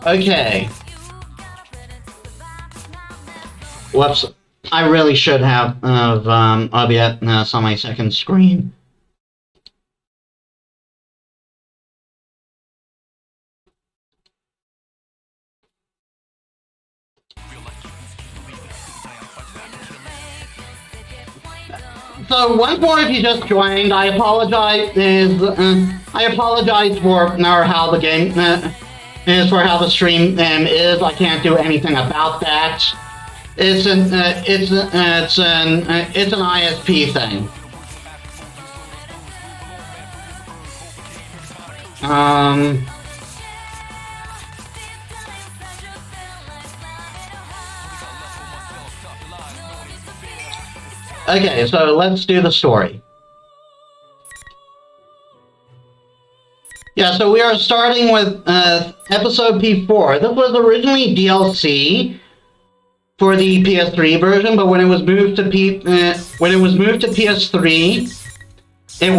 Okay. Whoops. I really should have OBS on my second screen. So once more, if you just joined, I apologize. I apologize for how the game is for how the stream is. I can't do anything about that. It's an ISP thing. Okay, so let's do the story. Yeah, so we are starting with episode P4. This was originally DLC for the PS3 version, but when it was moved to PS3, it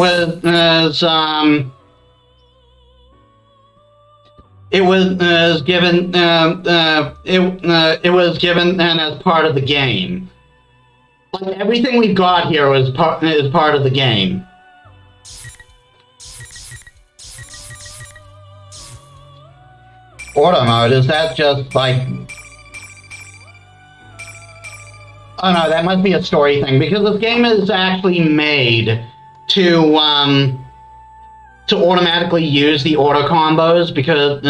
was given as part of the game. Like everything we've got here is part of the game. Auto mode, is that just like... Oh no, that must be a story thing, because this game is actually made to automatically use the auto combos because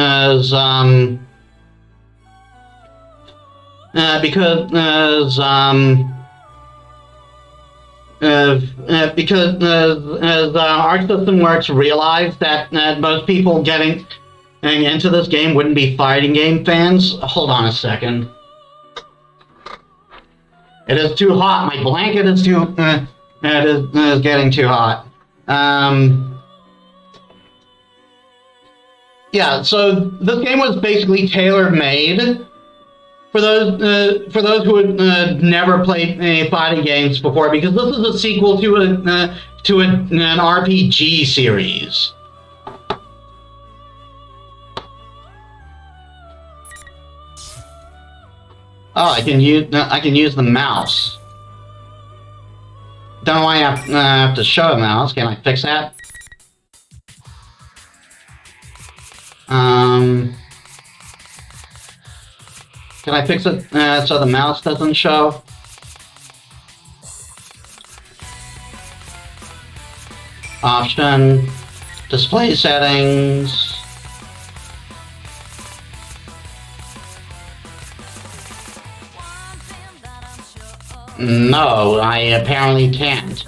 Arc System Works realized that most people getting into this game wouldn't be fighting game fans. Hold on a second. It is too hot. My blanket is too... it is getting too hot. Yeah, so this game was basically tailor-made for those who had never played fighting games before, because this is a sequel to an RPG series. Oh, I can use the mouse. Don't know why I have to show a mouse. Can I fix that? Can I fix it so the mouse doesn't show? Option, display settings. No, I apparently can't.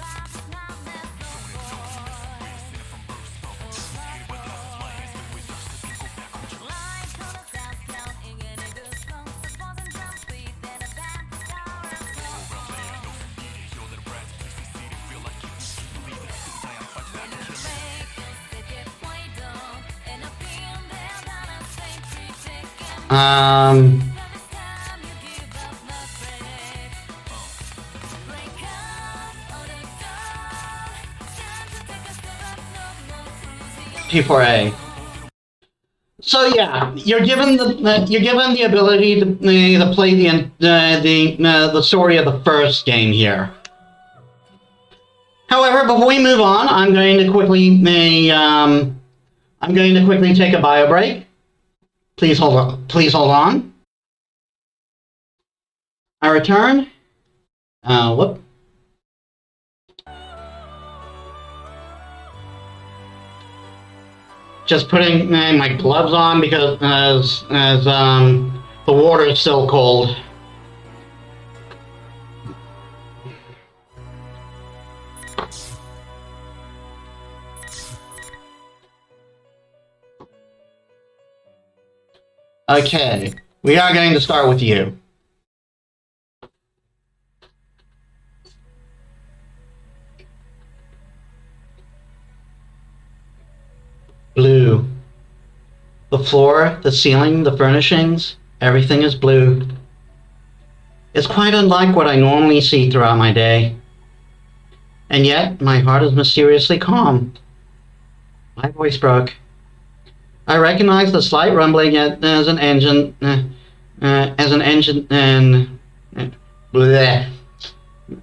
P4A. So yeah, you're given the ability to play the story of the first game here. However, before we move on, I'm going to quickly take a bio break. Please hold on. I return. Whoop. Just putting my gloves on because the water is still cold. Okay, we are going to start with you. Blue. The floor, the ceiling, the furnishings, everything is blue. It's quite unlike what I normally see throughout my day. And yet, my heart is mysteriously calm. My voice broke. I recognize the slight rumbling as an engine, and bleh.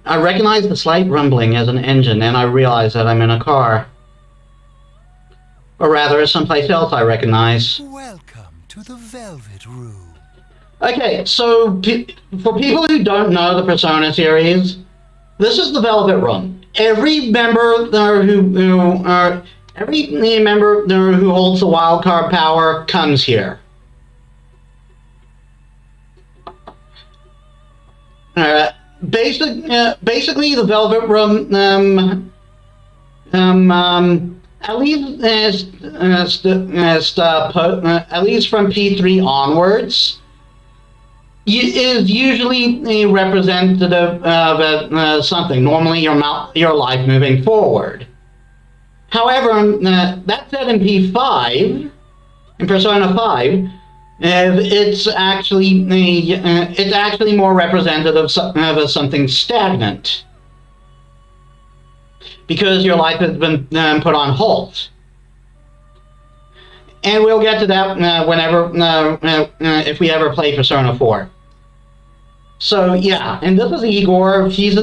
I recognize the slight rumbling as an engine, and I realize that I'm in a car. Or rather, someplace else I recognize. Welcome to the Velvet Room. Okay, so for people who don't know the Persona series, this is the Velvet Room. Every member who holds the wildcard power comes here. Basically, the Velvet Room, at least from P3 onwards, is usually representative of something. Normally, your life moving forward. However, that said, in P5, in Persona 5, it's actually more representative of something stagnant, because your life has been put on hold. And we'll get to that whenever, if we ever play Persona 4. So yeah, and this is Igor. He's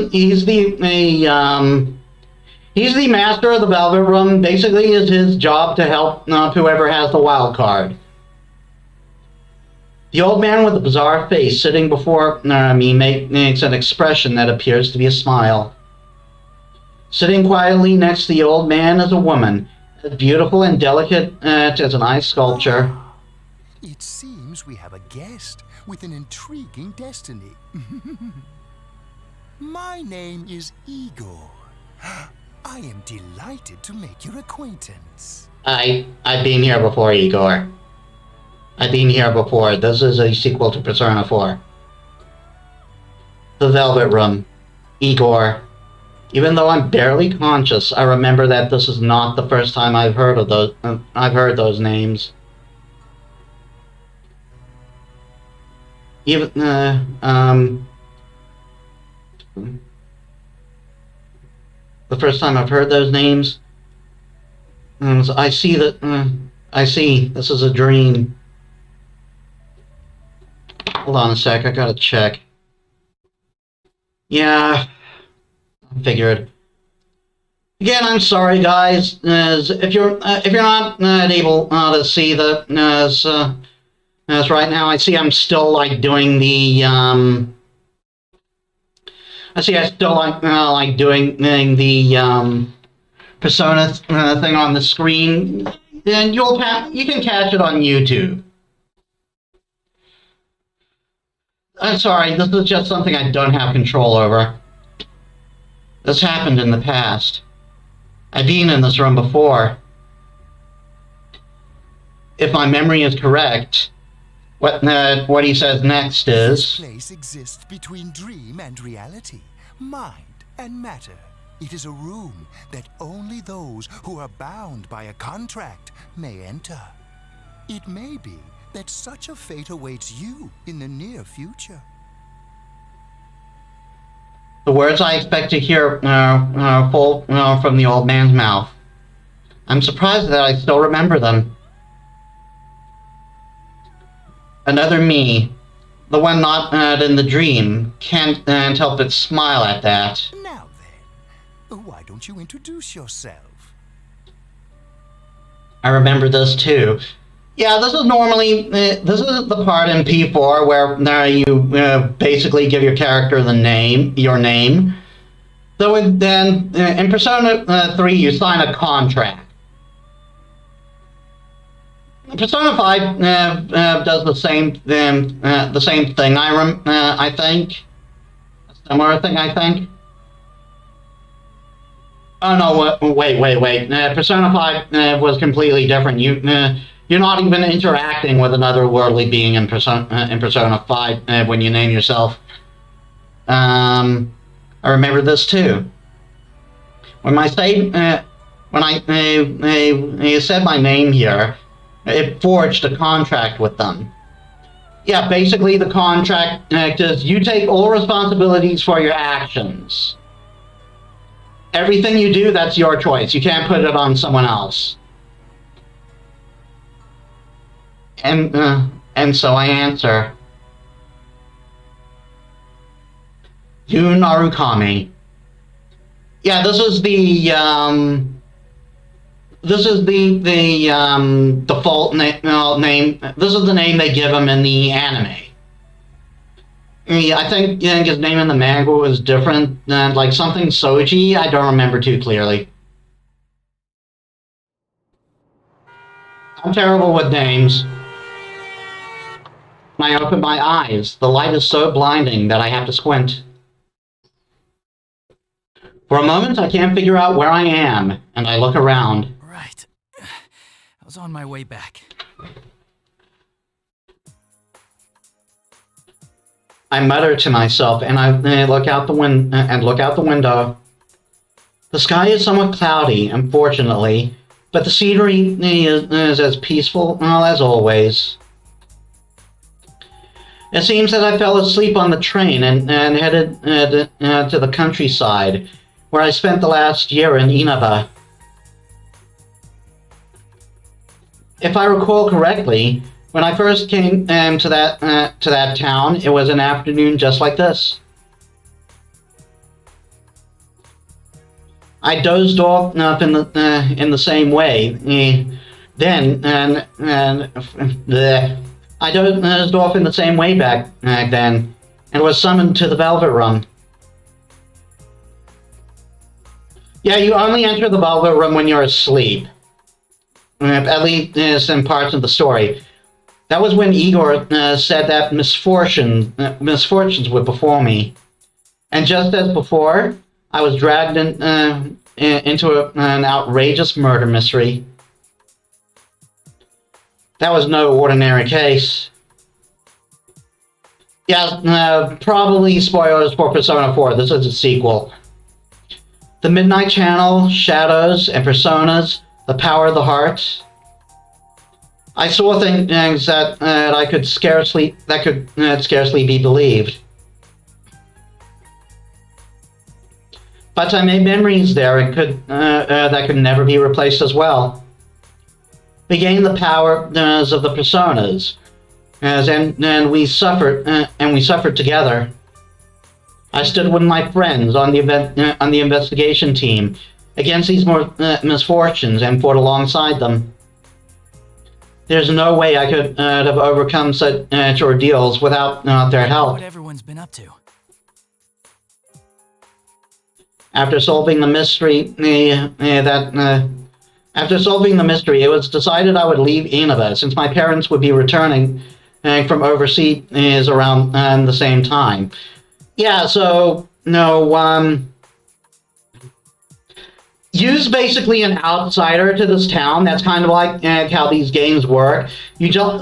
the master of the Velvet Room. Basically, it's his job to help whoever has the wild card. The old man with the bizarre face sitting before me makes an expression that appears to be a smile. Sitting quietly next to the old man is a woman, as beautiful and delicate as an ice sculpture. It seems we have a guest with an intriguing destiny. My name is Igor. I am delighted to make your acquaintance. I've been here before, Igor. I've been here before. This is a sequel to Persona 4. The Velvet Room. Igor. Even though I'm barely conscious, I remember that this is not the first time I've heard of those. I've heard those names. Even the first time I've heard those names. So I see that. I see. This is a dream. Hold on a sec. I gotta check. Yeah. Figured. Again, I'm sorry, guys. If you're not able to see the as right now, I see I'm still like doing the I still like doing the Persona thing on the screen. Then you can catch it on YouTube. I'm sorry. This is just something I don't have control over. This happened in the past. I've been in this room before. If my memory is correct, what he says next is... This place exists between dream and reality, mind and matter. It is a room that only those who are bound by a contract may enter. It may be that such a fate awaits you in the near future. The words I expect to hear fall from the old man's mouth. I'm surprised that I still remember them. Another me, the one not in the dream, can't help but smile at that. Now then, why don't you introduce yourself? I remember this too. Yeah, this is normally, this is the part in P4 where you basically give your character your name. So then, in Persona 3, you sign a contract. Persona 5 does the same thing, I think. A similar thing, I think. Oh no, wait. Persona 5 was completely different. You're not even interacting with another worldly being in Persona 5 when you name yourself. I remember this too. When I said my name here, it forged a contract with them. Yeah, basically the contract is you take all responsibilities for your actions. Everything you do, that's your choice. You can't put it on someone else. And so I answer, Yu Narukami. Yeah, this is the default name. This is the name they give him in the anime. Yeah, I think his name in the manga was different than like something Soji. I don't remember too clearly. I'm terrible with names. When I open my eyes, the light is so blinding that I have to squint. For a moment, I can't figure out where I am, and I look around. Right. I was on my way back. I mutter to myself, and I look out the window. The sky is somewhat cloudy, unfortunately, but the scenery is as peaceful as always. It seems that I fell asleep on the train and headed to the countryside, where I spent the last year in Inaba. If I recall correctly, when I first came to that town, it was an afternoon just like this. I dozed off in the same way. I dozed off in the same way back then, and was summoned to the Velvet Room. Yeah, you only enter the Velvet Room when you're asleep. At least in parts of the story. That was when Igor said that misfortunes would befall me. And just as before, I was dragged into an outrageous murder mystery. That was no ordinary case. Yeah, probably spoilers for Persona 4. This is a sequel. The Midnight Channel, Shadows, and Personas, the Power of the Heart. I saw things that could scarcely be believed. But I made memories there that could never be replaced as well. We gained the powers of the personas, and we suffered together. I stood with my friends on the investigation team against these misfortunes and fought alongside them. There's no way I could have overcome such ordeals without their help. What everyone's been up to. After solving the mystery, it was decided I would leave Inaba since my parents would be returning from overseas around the same time. Yeah, so Yu's basically an outsider to this town. That's kind of like how these games work. You just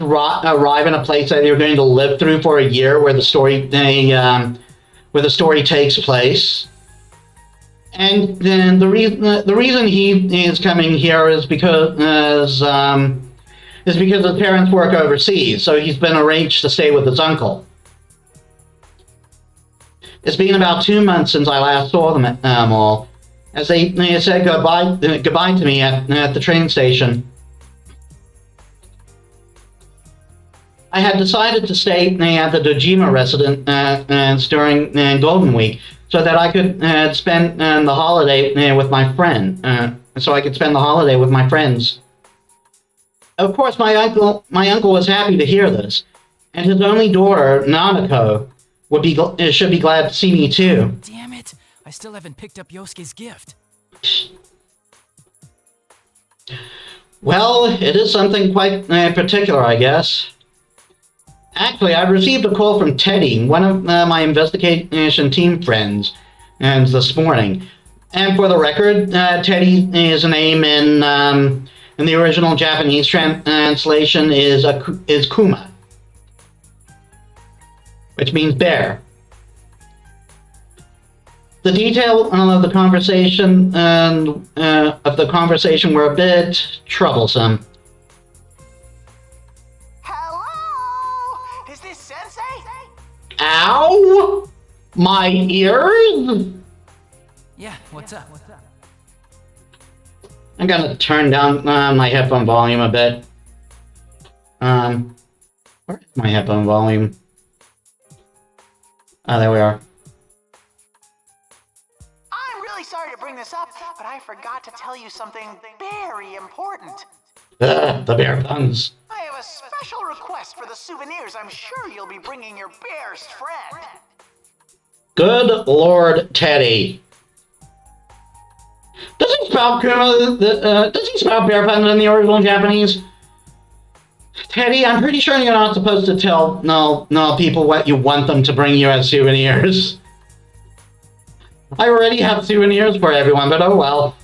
arrive in a place that you're going to live through for a year, where the story takes place. And then the reason he is coming here is because his parents work overseas, so he's been arranged to stay with his uncle. It's been about 2 months since I last saw them all, as they said goodbye to me at the train station. I had decided to stay at the Dojima residence during Golden Week, so that I could spend the holiday with my friend. So I could spend the holiday with my friends. Of course, my uncle was happy to hear this, and his only daughter, Nanako, should be glad to see me too. Damn it! I still haven't picked up Yosuke's gift. Well, it is something quite particular, I guess. Actually, I received a call from Teddy, one of my investigation team friends, this morning. And for the record, Teddy is a name in the original Japanese translation is Kuma, which means bear. The detail of the conversation were a bit troublesome. Ow! My ears? Yeah, what's up? I'm gonna turn down my headphone volume a bit. Where's my headphone volume? Oh, there we are. I'm really sorry to bring this up, but I forgot to tell you something very important. The bear puns. I have a special request for the souvenirs I'm sure you'll be bringing your bear's friend. Good Lord, Teddy. Does he spell does he spell bear puns in the original Japanese? Teddy, I'm pretty sure you're not supposed to tell people what you want them to bring you as souvenirs. I already have souvenirs for everyone, but oh well.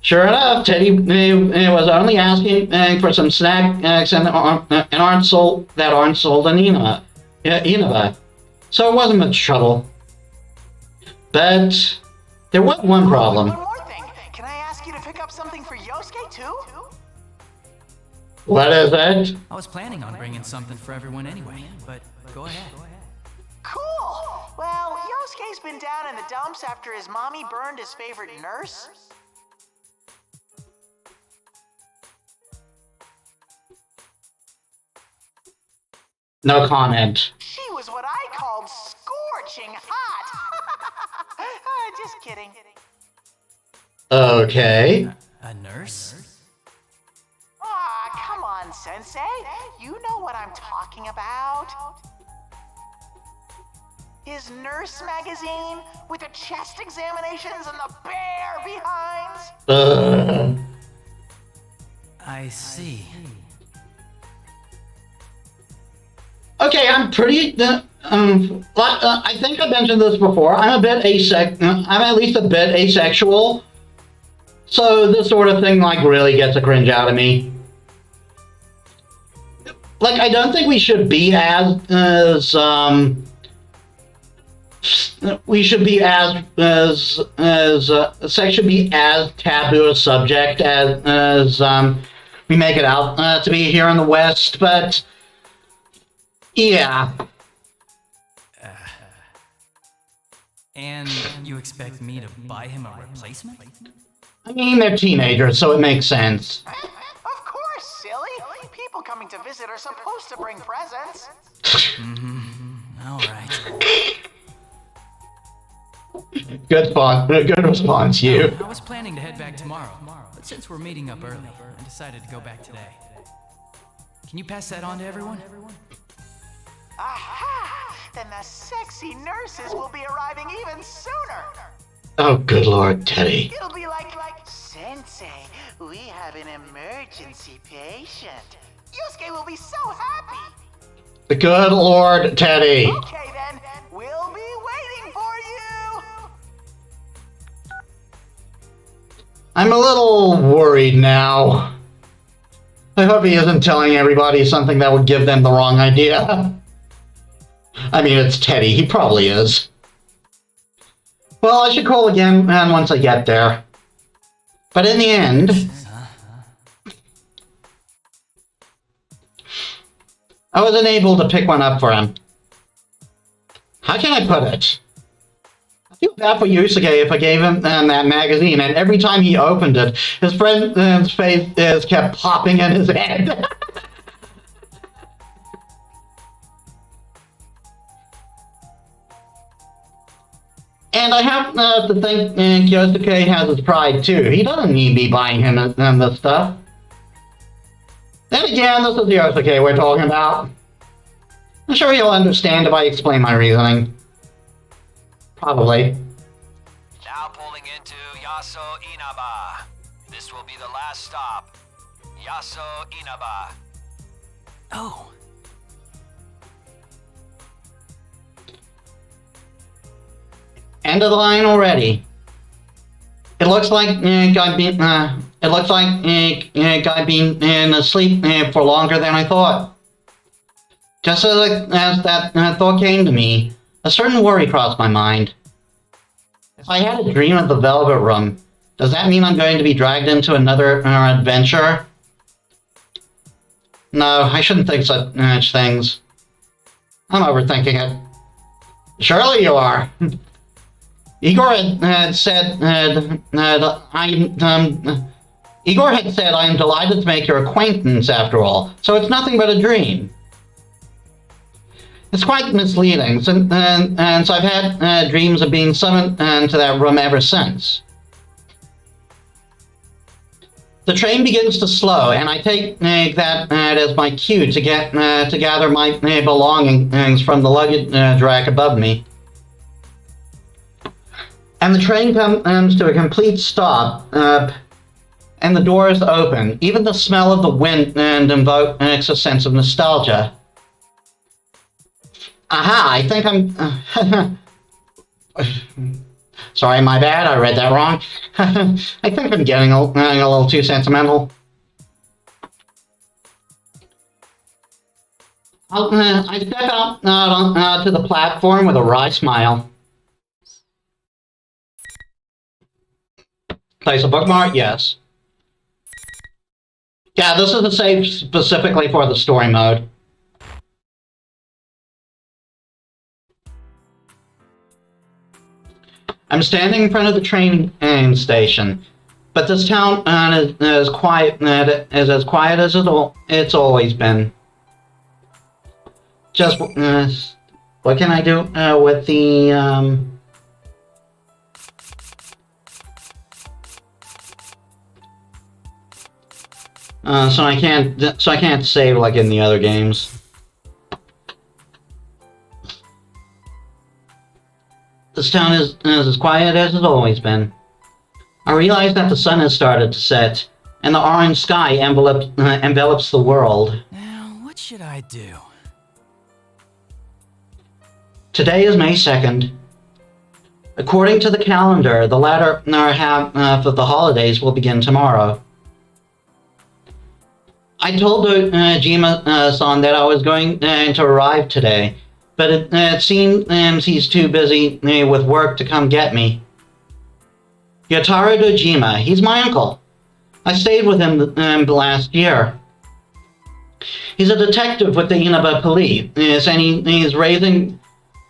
Sure enough, Teddy was only asking for some snacks that aren't sold in Inaba. So it wasn't much trouble. But there was one problem. One more thing. Can I ask you to pick up something for Yosuke too? What is it? I was planning on bringing something for everyone anyway, but go ahead. Cool! Well, Yosuke's been down in the dumps after his mommy burned his favorite nurse. No comment. She was what I called scorching hot. Just kidding. Okay. A nurse? Aw, come on, Sensei. You know what I'm talking about. His nurse magazine with the chest examinations and the bear behinds. I see. Okay, I'm pretty. I think I mentioned this before. I'm at least a bit asexual. So this sort of thing like really gets a cringe out of me. Like I don't think we should be sex should be as taboo a subject as we make it out to be here in the West, but yeah. And you expect me to buy him a replacement? I mean, they're teenagers, so it makes sense. Of course, silly. People coming to visit are supposed to bring presents. All right. Good response, you. I was planning to head back tomorrow, but since we're meeting up early, I decided to go back today. Can you pass that on to everyone? Aha! Then the sexy nurses will be arriving even sooner. Oh, good Lord, Teddy. It'll be like, Sensei, we have an emergency patient. Yosuke will be so happy. The good Lord, Teddy. Okay then, we'll be waiting for you. I'm a little worried now. I hope he isn't telling everybody something that would give them the wrong idea. I mean, it's Teddy. He probably is. Well, I should call again once I get there. But in the end, I wasn't able to pick one up for him. How can I put it? I feel bad for Yusuke if I gave him that magazine, and every time he opened it, his friend's face kept popping in his head. And I have to think Yosuke has his pride too. He doesn't need me buying him this stuff. Then again, this is Yosuke we're talking about. I'm sure he'll understand if I explain my reasoning. Probably. Now pulling into Yaso Inaba. This will be the last stop. Yaso Inaba. Oh. End of the line already. It looks like I've been asleep for longer than I thought. Just as that thought came to me, a certain worry crossed my mind. If I had a dream of the Velvet Room, does that mean I'm going to be dragged into another adventure? No, I shouldn't think such things. I'm overthinking it. Surely you are. Igor had said Igor had said, I am delighted to make your acquaintance after all, so it's nothing but a dream. It's quite misleading, and so I've had dreams of being summoned to that room ever since. The train begins to slow, and I take that as my cue to gather my belongings from the luggage rack above me. And the train comes to a complete stop, and the doors open. Even the smell of the wind invokes a sense of nostalgia. Aha, I think I'm... Sorry, my bad, I read that wrong. I think I'm getting a little too sentimental. I step out to the platform with a wry smile. Place a bookmark? Yes. Yeah, this is a save specifically for the story mode. I'm standing in front of the train station, but this town is as quiet as it's always been. Just what can I do with the so I can't save like in the other games. This town is as quiet as it's always been. I realize that the sun has started to set, and the orange sky envelops the world. Now, what should I do? Today is May 2nd. According to the calendar, the latter half of the holidays will begin tomorrow. I told Jima-san that I was going to arrive today, but it seems he's too busy with work to come get me. Yotaro Dojima, he's my uncle. I stayed with him last year. He's a detective with the Inaba police, and he's raising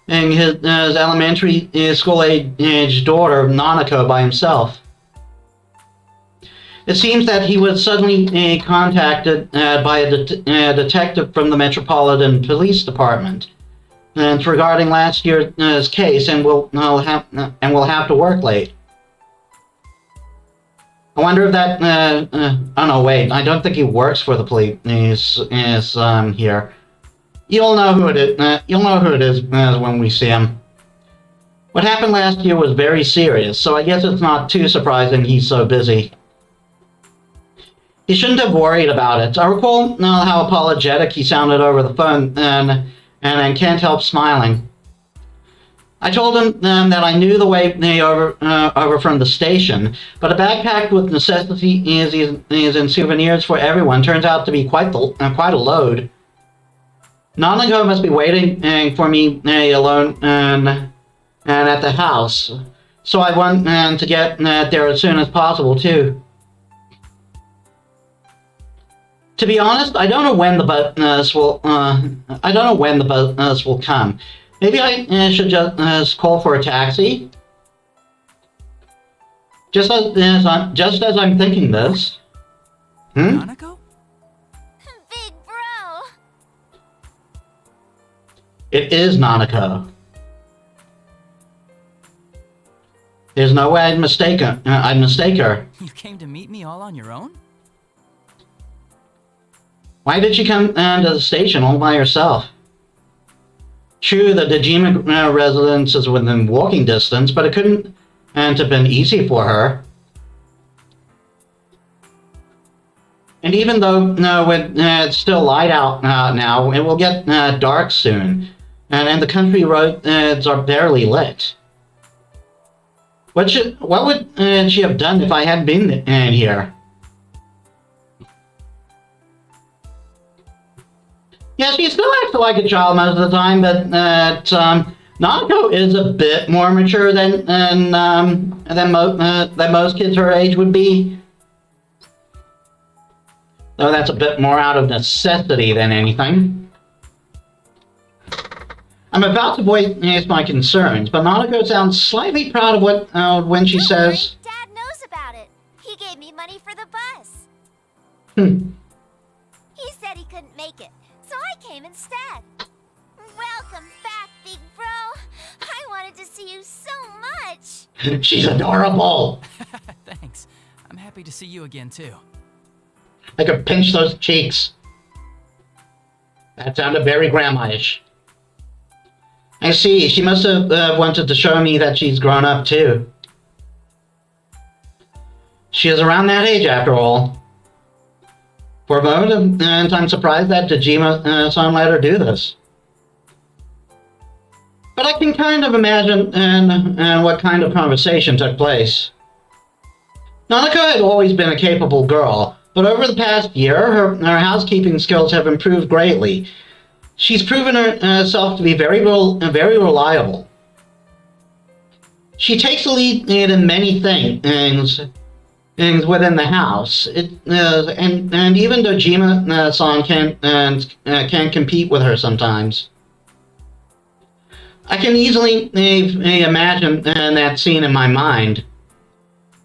his elementary school-age daughter, Nanako, by himself. It seems that he was suddenly contacted by a detective from the Metropolitan Police Department. And it's regarding last year's case, and we'll have to work late. I wonder if that. Oh no, wait. I don't think he works for the police. Is here. You'll know who it is. You'll know who it is when we see him. What happened last year was very serious, so I guess it's not too surprising he's so busy. He shouldn't have worried about it. I recall how apologetic he sounded over the phone, and I can't help smiling. I told him that I knew the way over from the station, but a backpack with necessities and souvenirs for everyone turns out to be quite a load. Nanako must be waiting for me alone and at the house, so I want to get there as soon as possible too. To be honest, I don't know when the bus will. I don't know when the bus will come. Maybe I should just call for a taxi. Just as I'm thinking this. Nanako? Big bro. It is Nanako. There's no way I'd mistake her. You came to meet me all on your own? Why did she come to the station all by herself? True, the Dejima residence is within walking distance, but it couldn't have been easy for her. And even though it's still light out now, it will get dark soon, and the country roads are barely lit. What would she have done if I hadn't been in here? Yeah, she still acts like a child most of the time, but Nanako is a bit more mature than most kids her age would be. Though that's a bit more out of necessity than anything. I'm about to voice my concerns, but Nanako sounds slightly proud of what when she says. Dad knows about it. He gave me money for the bus. He said he couldn't make it, so I came instead. Welcome back, big bro. I wanted to see you so much. She's adorable. Thanks. I'm happy to see you again, too. I could pinch those cheeks. That sounded very grandma-ish. I see. She must have wanted to show me that she's grown up, too. She is around that age, after all. For a moment, I'm surprised that Dejima-san let her do this. But I can kind of imagine what kind of conversation took place. Nanako had always been a capable girl, but over the past year, her housekeeping skills have improved greatly. She's proven herself to be very reliable. She takes the lead in many things within the house. And even Dojima-san can compete with her sometimes. I can easily imagine that scene in my mind.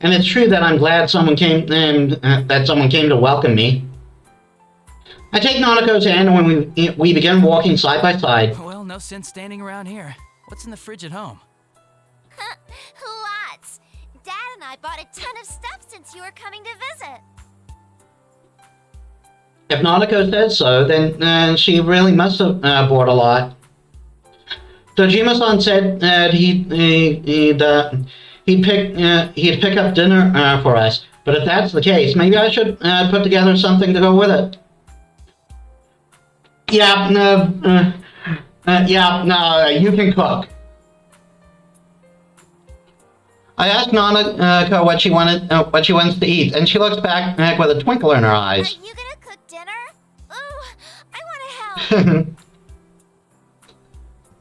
And it's true that I'm glad someone came to welcome me. I take Nanako's hand when we begin walking side by side. Well, no sense standing around here. What's in the fridge at home? Lots. Dad and I bought a ton of stuff since you were coming to visit. If Nanako says so, then she really must have bought a lot. Dojima-san said that he'd pick up dinner for us, but if that's the case, maybe I should put together something to go with it. Yeah, you can cook. I asked Nanako what she wants to eat, and she looks back with a twinkle in her eyes. Are you gonna cook dinner? Ooh, I wanna help.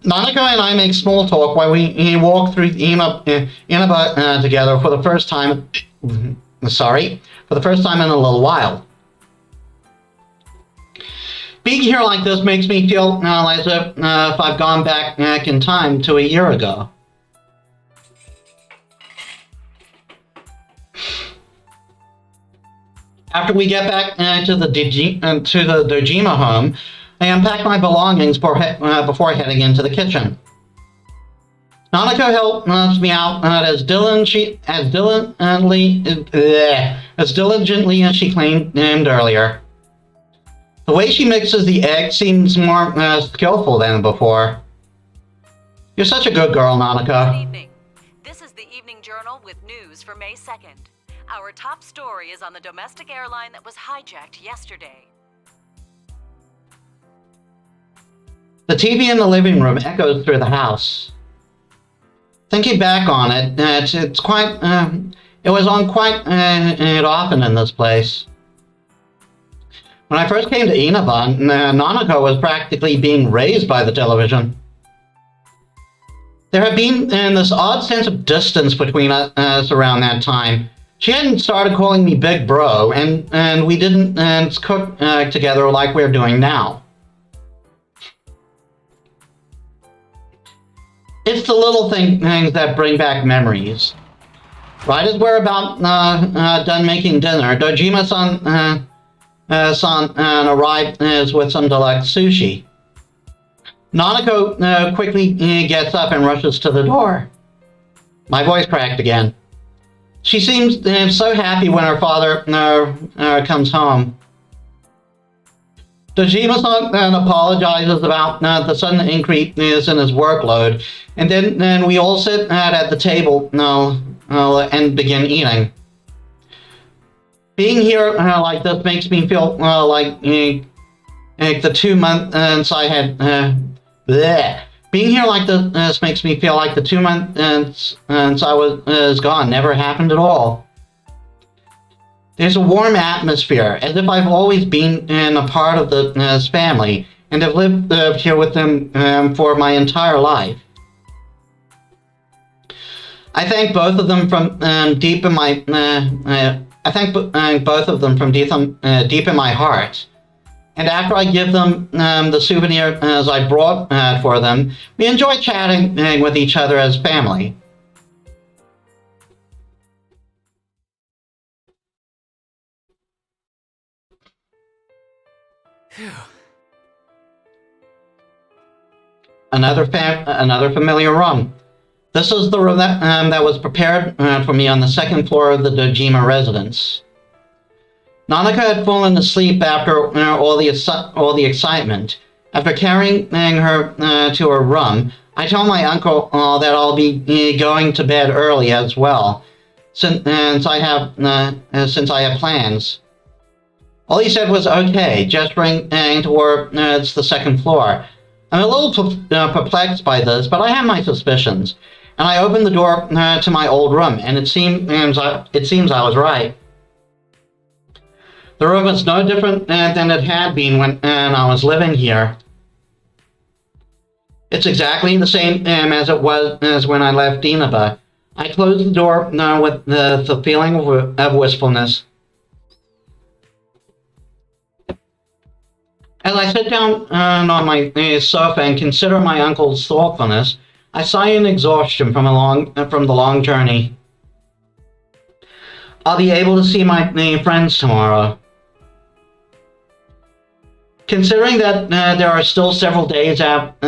Nanako and I make small talk while we walk through Inaba together for the first time. For the first time in a little while. Being here like this makes me feel as if I've gone back in time to a year ago. After we get back to the Dojima home, I unpack my belongings before heading into the kitchen. Nanako helps me out as diligently as she claimed earlier. The way she mixes the eggs seems more skillful than before. You're such a good girl, Nanako. Good evening. This is the Evening Journal with news for May 2nd. Our top story is on the domestic airline that was hijacked yesterday. The TV in the living room echoes through the house. Thinking back on it, it was on quite often in this place. When I first came to Inaba, Nanako was practically being raised by the television. There had been this odd sense of distance between us around that time. She hadn't started calling me Big Bro, and we didn't cook together like we're doing now. It's the little things that bring back memories. Right as we're about done making dinner, Dojima-san arrived with some deluxe sushi. Nanako quickly gets up and rushes to the door. My voice cracked again. She seems so happy when her father comes home. Dojima-san apologizes about the sudden increase in his workload, and then we all sit at the table and begin eating. Being here like this makes me feel like the 2 months I had. Being here like this makes me feel like the 2 months I was gone never happened at all. There's a warm atmosphere, as if I've always been a part of this family and have lived here with them for my entire life. I thank both of them from deep in my. I thank both of them from deep in my heart. And after I give them the souvenir as I brought for them, we enjoy chatting with each other as family. Another familiar room. This is the room that was prepared for me on the second floor of the Dojima residence. Nanaka had fallen asleep after all the excitement. After carrying her to her room, I told my uncle that I'll be going to bed early as well, since I have plans. All he said was okay, gesturing towards the second floor. I'm a little perplexed by this, but I have my suspicions, and I opened the door to my old room, and it seems I was right. The room was no different than it had been when I was living here. It's exactly the same as it was as when I left Inaba. I closed the door with the feeling of wistfulness. As I sit down on my sofa and consider my uncle's thoughtfulness, I sigh in exhaustion from the long journey. I'll be able to see my friends tomorrow. Considering that there are still several days left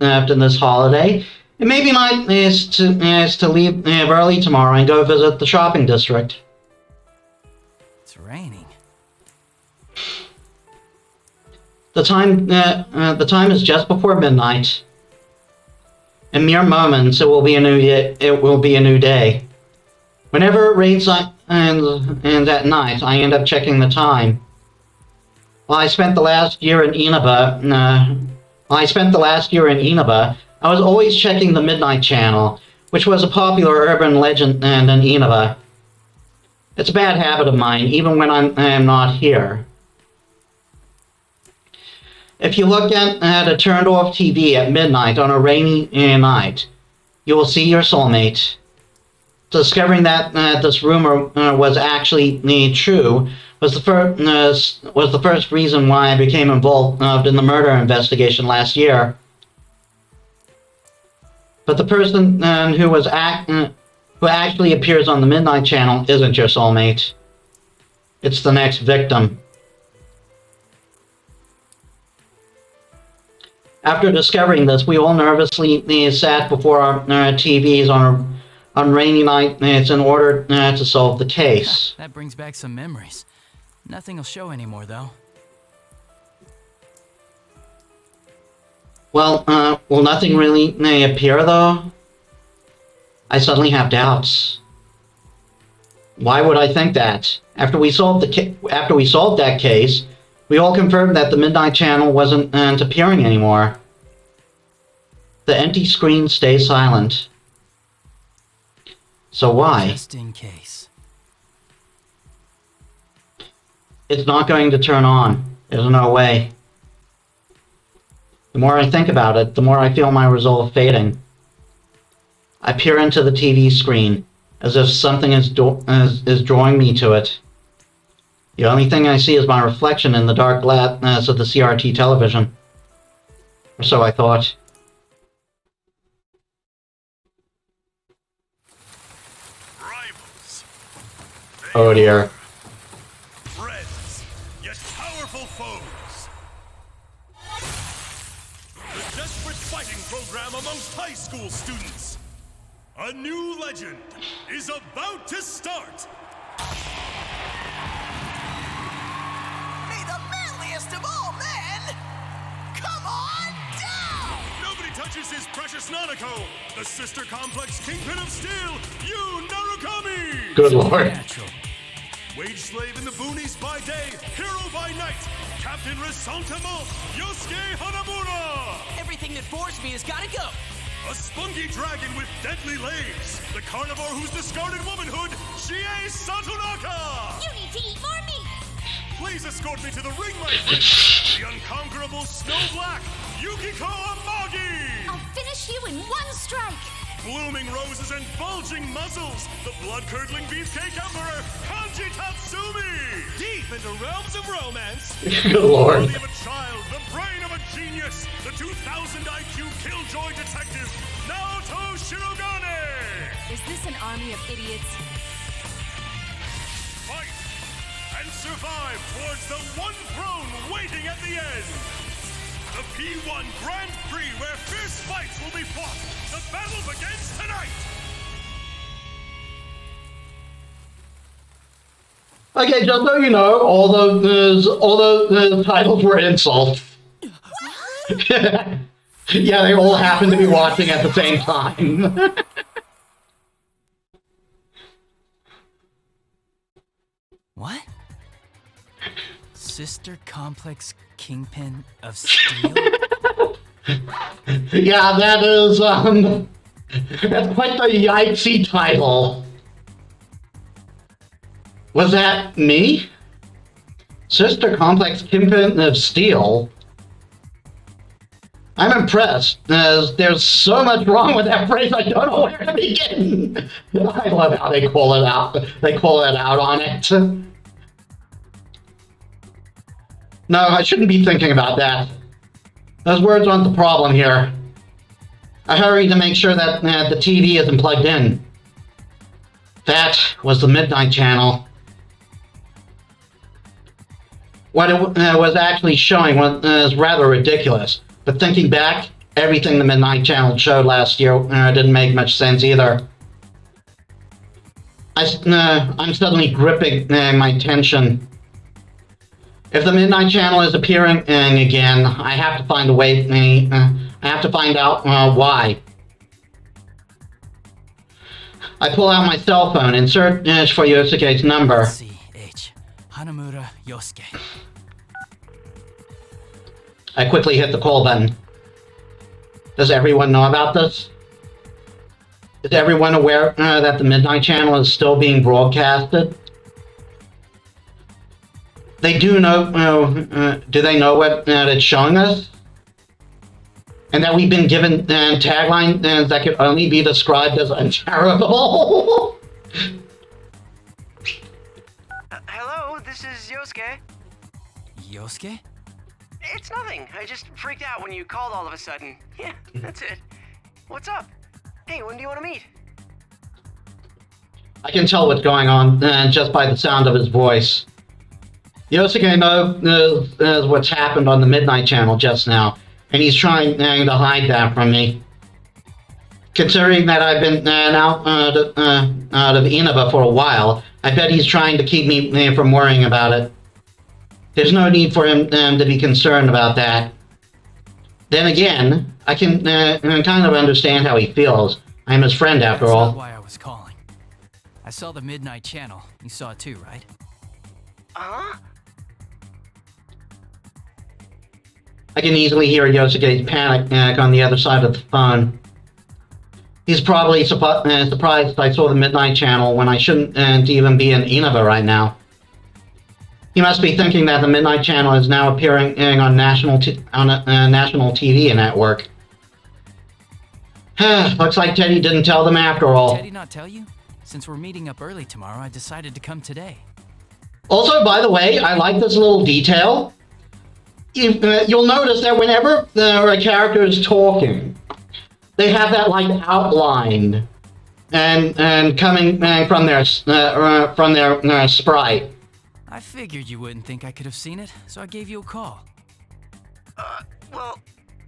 after this holiday, it may be nice to leave early tomorrow and go visit the shopping district. It's raining. The time is just before midnight. In mere moments, it will be a new day. Whenever it rains and at night, I end up checking the time. While I spent the last year in Inaba, I was always checking the Midnight Channel, which was a popular urban legend in Inaba. It's a bad habit of mine, even when I am not here. If you look at a turned-off TV at midnight on a rainy night, you will see your soulmate. Discovering that this rumor was actually true was the first reason why I became involved in the murder investigation last year. But the person who actually appears on the Midnight Channel isn't your soulmate. It's the next victim. After discovering this, we all nervously sat before our TVs on rainy nights in order to solve the case. That brings back some memories. Nothing will show anymore, though. Well, will nothing really appear, though? I suddenly have doubts. Why would I think that? After we solved that case, we all confirmed that the Midnight Channel wasn't appearing anymore. The empty screen stays silent. So why? Just in case. It's not going to turn on. There's no way. The more I think about it, the more I feel my resolve fading. I peer into the TV screen, as if something is drawing me to it. The only thing I see is my reflection in the dark glass of the CRT television. Or so I thought. Rivals. Oh dear. Friends, yet powerful foes. The desperate fighting program amongst high school students. A new legend is about to start. May the manliest of all men come on down! Nobody touches his precious Nanako, the sister complex Kingpin of Steel, Yu Narukami! Good lord. Natural. Wage slave in the boonies by day, hero by night, Captain Resentiment, Yosuke Hanamura! Everything that bores me has gotta go. A spunky dragon with deadly legs, the carnivore who's discarded womanhood, Chie Satonaka! You need to eat more meat! Please escort me to the ring, my friend! The unconquerable Snow Black, Yukiko Amagi! I'll finish you in one strike! Blooming roses and bulging muzzles, the blood-curdling beefcake emperor, Kanji Tatsumi! Deep into realms of romance, Good lord. the body of a child, the brain of a genius, the 2000 IQ killjoy detective, Naoto Shirogane! Is this an army of idiots? Fight and survive towards the one throne waiting at the end. The P1 Grand Prix where fierce fights will be fought. The battle begins tonight. Okay, just so you know, all the titles were insults. Yeah, they all happened to be watching at the same time. What? Sister Complex Kingpin of Steel? Yeah, that is, that's quite the yikesy title. Was that me? Sister Complex Kingpin of Steel? I'm impressed, as there's so much wrong with that phrase, I don't know where to begin. I love how they call it out. They call it out on it. No, I shouldn't be thinking about that. Those words aren't the problem here. I hurry to make sure that the TV isn't plugged in. That was the Midnight Channel. What it was actually showing was rather ridiculous. But thinking back, everything the Midnight Channel showed last year didn't make much sense either. I'm suddenly gripping my tension. If the Midnight Channel is appearing again, I have to find a way. I have to find out why. I pull out my cell phone and search for Yosuke's number. C.H. Hanamura Yosuke. I quickly hit the call button. Does everyone know about this? Is everyone aware that the Midnight Channel is still being broadcasted? They do know, do they know what it's showing us? And that we've been given tagline that could only be described as uncharitable? Hello, this is Yosuke. Yosuke? It's nothing. I just freaked out when you called all of a sudden. Yeah, that's it. What's up? Hey, when do you want to meet? I can tell what's going on just by the sound of his voice. Yosuke knows what's happened on the Midnight Channel just now, and he's trying to hide that from me. Considering that I've been out of Inaba for a while, I bet he's trying to keep me from worrying about it. There's no need for him to be concerned about that. Then again, I can kind of understand how he feels. I'm his friend after all. That's not why I was calling. I saw the Midnight Channel. You saw it too, right? Huh? I can easily hear Yosuke's panic on the other side of the phone. He's probably surprised I saw the Midnight Channel when I shouldn't even be in Inaba right now. He must be thinking that the Midnight Channel is now appearing on national TV network. Looks like Teddy didn't tell them after all. Did Teddy not tell you? Since we're meeting up early tomorrow, I decided to come today. Also, by the way, I like this little detail. You'll notice that whenever a character is talking, they have that like outline and coming from their sprite. I figured you wouldn't think I could have seen it, so I gave you a call. Well,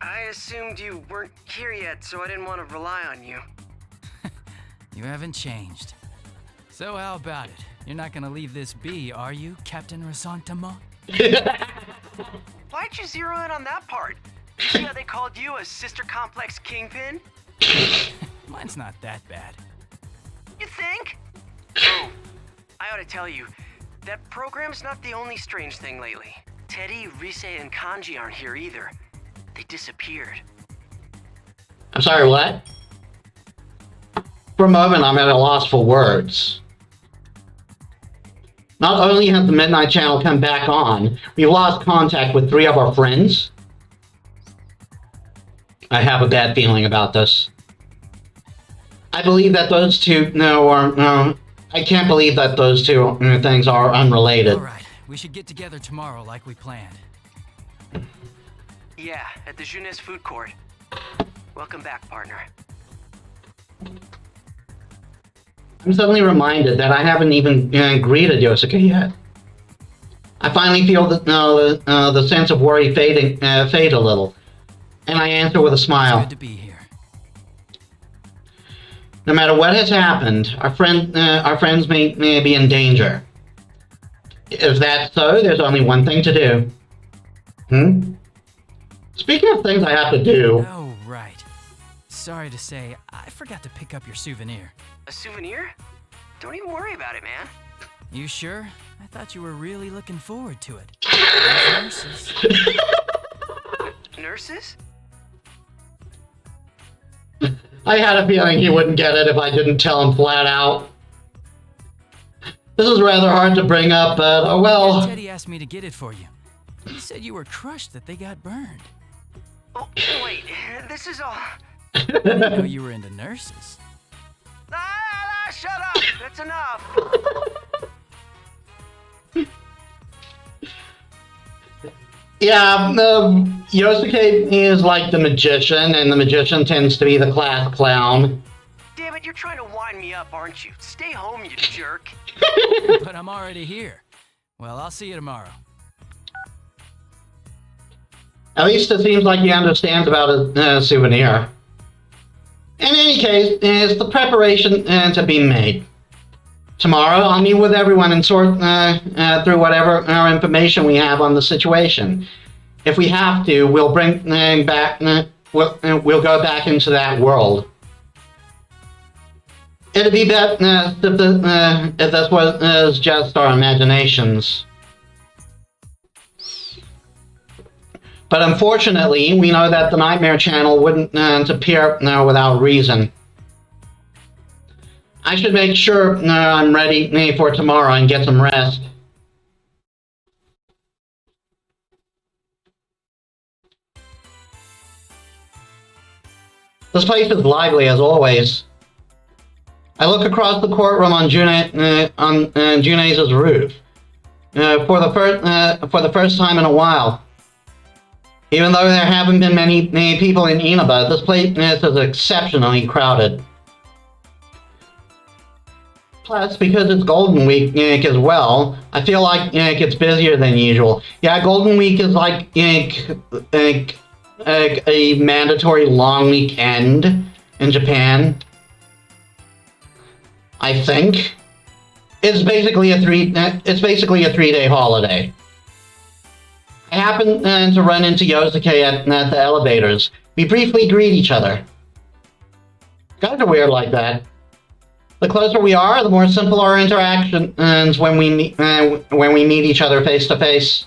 I assumed you weren't here yet, so I didn't want to rely on you. You haven't changed. So how about it? You're not gonna leave this be, are you, Captain Resentiment? Why'd you zero in on that part? See how they called you a Sister Complex Kingpin? Mine's not that bad. You think? Oh, I ought to tell you, that program's not the only strange thing lately. Teddy, Rise, and Kanji aren't here either. They disappeared. I'm sorry, what? For a moment, I'm at a loss for words. Not only has the Midnight Channel come back on, we've lost contact with 3 of our friends. I have a bad feeling about this. I believe that those two, I can't believe that those two things are unrelated. Alright, we should get together tomorrow like we planned. Yeah, at the Jeunesse food court. Welcome back, partner. I'm suddenly reminded that I haven't even greeted Yosuke yet. I finally feel the sense of worry fade a little, and I answer with a smile. It's good to be here. No matter what has happened, our friends may be in danger. If that's so, there's only one thing to do. Speaking of things I have to do... Oh, right. Sorry to say, I forgot to pick up your souvenir. A souvenir? Don't even worry about it, man. You sure? I thought you were really looking forward to it. Those nurses. Nurses? I had a feeling he wouldn't get it if I didn't tell him flat out. This is rather hard to bring up, but oh well. Teddy asked me to get it for you. He said you were crushed that they got burned. Oh, wait, this is all... I didn't know you were into nurses. Shut up! That's enough! Yeah, Yosuke is like the magician, and the magician tends to be the class clown. Damn it, you're trying to wind me up, aren't you? Stay home, you jerk. But I'm already here. Well, I'll see you tomorrow. At least it seems like he understands about a souvenir. In any case, it's the preparation to be made. Tomorrow, I'll meet with everyone and sort through whatever information we have on the situation. If we have to, we'll bring back. We'll go back into that world. It'd be better if this was just our imaginations. But unfortunately, we know that the Nightmare Channel wouldn't appear without reason. I should make sure I'm ready for tomorrow and get some rest. This place is lively as always. I look across the courtroom on June's roof. For the first time in a while. Even though there haven't been many people in Inaba, this place is exceptionally crowded. Plus, because it's Golden Week as well, I feel like it's busier than usual. Yeah, Golden Week is like a mandatory long weekend in Japan. I think it's basically a 3-day holiday. I happened to run into Yosuke at the elevators. We briefly greet each other. Guys are weird like that. The closer we are, the more simple our interactions when we meet each other face to face.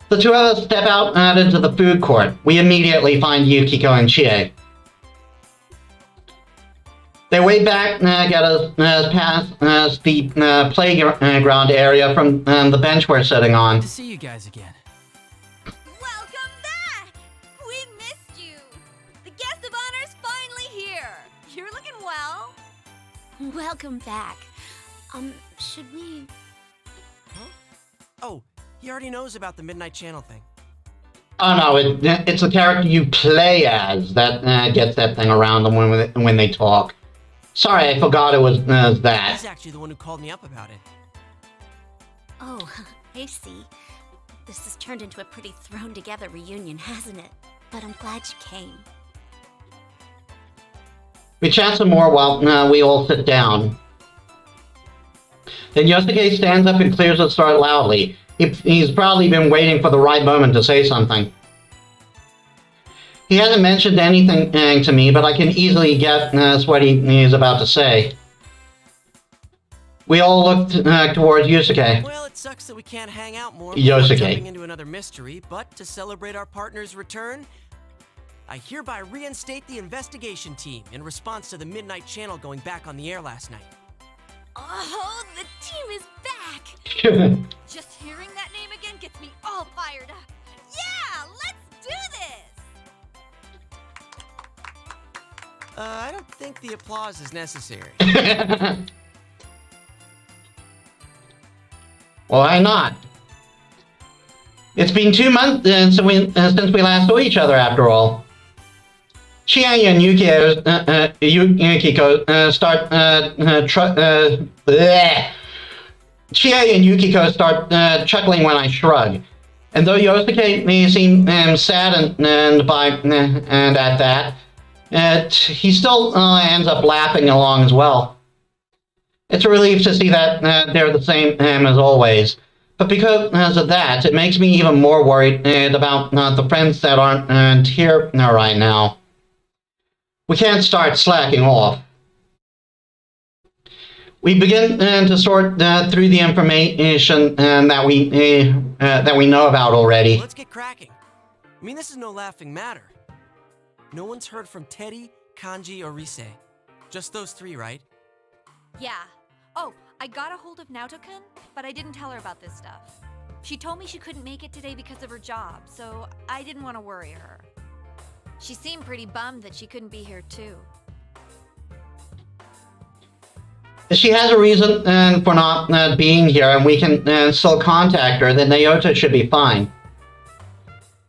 The two of us step out into the food court. We immediately find Yukiko and Chie. They wave back get us past the playground area from the bench we're sitting on. Good to see you guys again. Welcome back! We missed you! The guest of honor's finally here! You're looking well. Welcome back. Should we... Huh? Oh, he already knows about the Midnight Channel thing. Oh no, it's the character you play as that gets that thing around them when they talk. Sorry, I forgot it was that. He's actually the one who called me up about it. Oh, I see. This has turned into a pretty thrown-together reunion, hasn't it? But I'm glad you came. We chat some more while we all sit down. Then Yosuke stands up and clears his throat loudly. He's probably been waiting for the right moment to say something. He hasn't mentioned anything to me, but I can easily guess what he's about to say. We all look towards Yosuke. Well, it sucks that we can't hang out more Yosuke. before jumping into another mystery, but to celebrate our partner's return, I hereby reinstate the investigation team in response to the Midnight Channel going back on the air last night. Oh, the team is back! Just hearing that name again gets me all fired up. Yeah, let's do this! I don't think the applause is necessary. Why not? It's been 2 months since we last saw each other, after all. Chie and Yukiko Chie and Yukiko start chuckling when I shrug. And though Yosuke may seem saddened by and at that, he still ends up laughing along as well. It's a relief to see that they're the same as always. But because of that, it makes me even more worried about the friends that aren't here right now. We can't start slacking off. We begin to sort through the information that we know about already. Let's get cracking. I mean, this is no laughing matter. No one's heard from Teddy, Kanji, or Rise. Just those three, right? Yeah. Oh, I got a hold of Naoto-kun, but I didn't tell her about this stuff. She told me she couldn't make it today because of her job, so I didn't want to worry her. She seemed pretty bummed that she couldn't be here too. If she has a reason for not being here and we can still contact her, then Naoto should be fine.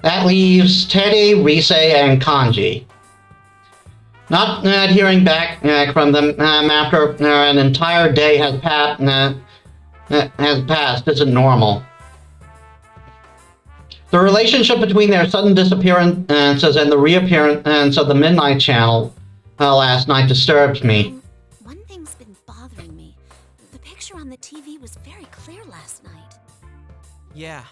That leaves Teddy, Rise, and Kanji. Not hearing back from them after an entire day has passed isn't normal. The relationship between their sudden disappearances and the reappearance of the Midnight Channel last night disturbs me. One thing's been bothering me. The picture on the TV was very clear last night. Yeah.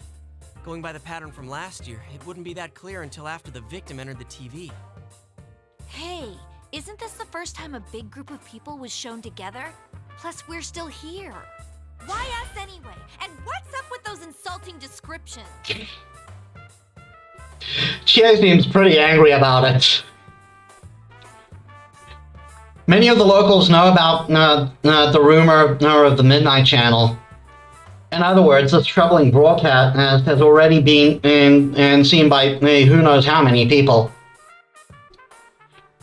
Going by the pattern from last year, it wouldn't be that clear until after the victim entered the TV. Hey, isn't this the first time a big group of people was shown together? Plus, we're still here. Why us anyway? And what's up with those insulting descriptions? Chie seems pretty angry about it. Many of the locals know about the rumor of the Midnight Channel. In other words, this troubling broadcast has already been seen by who knows how many people.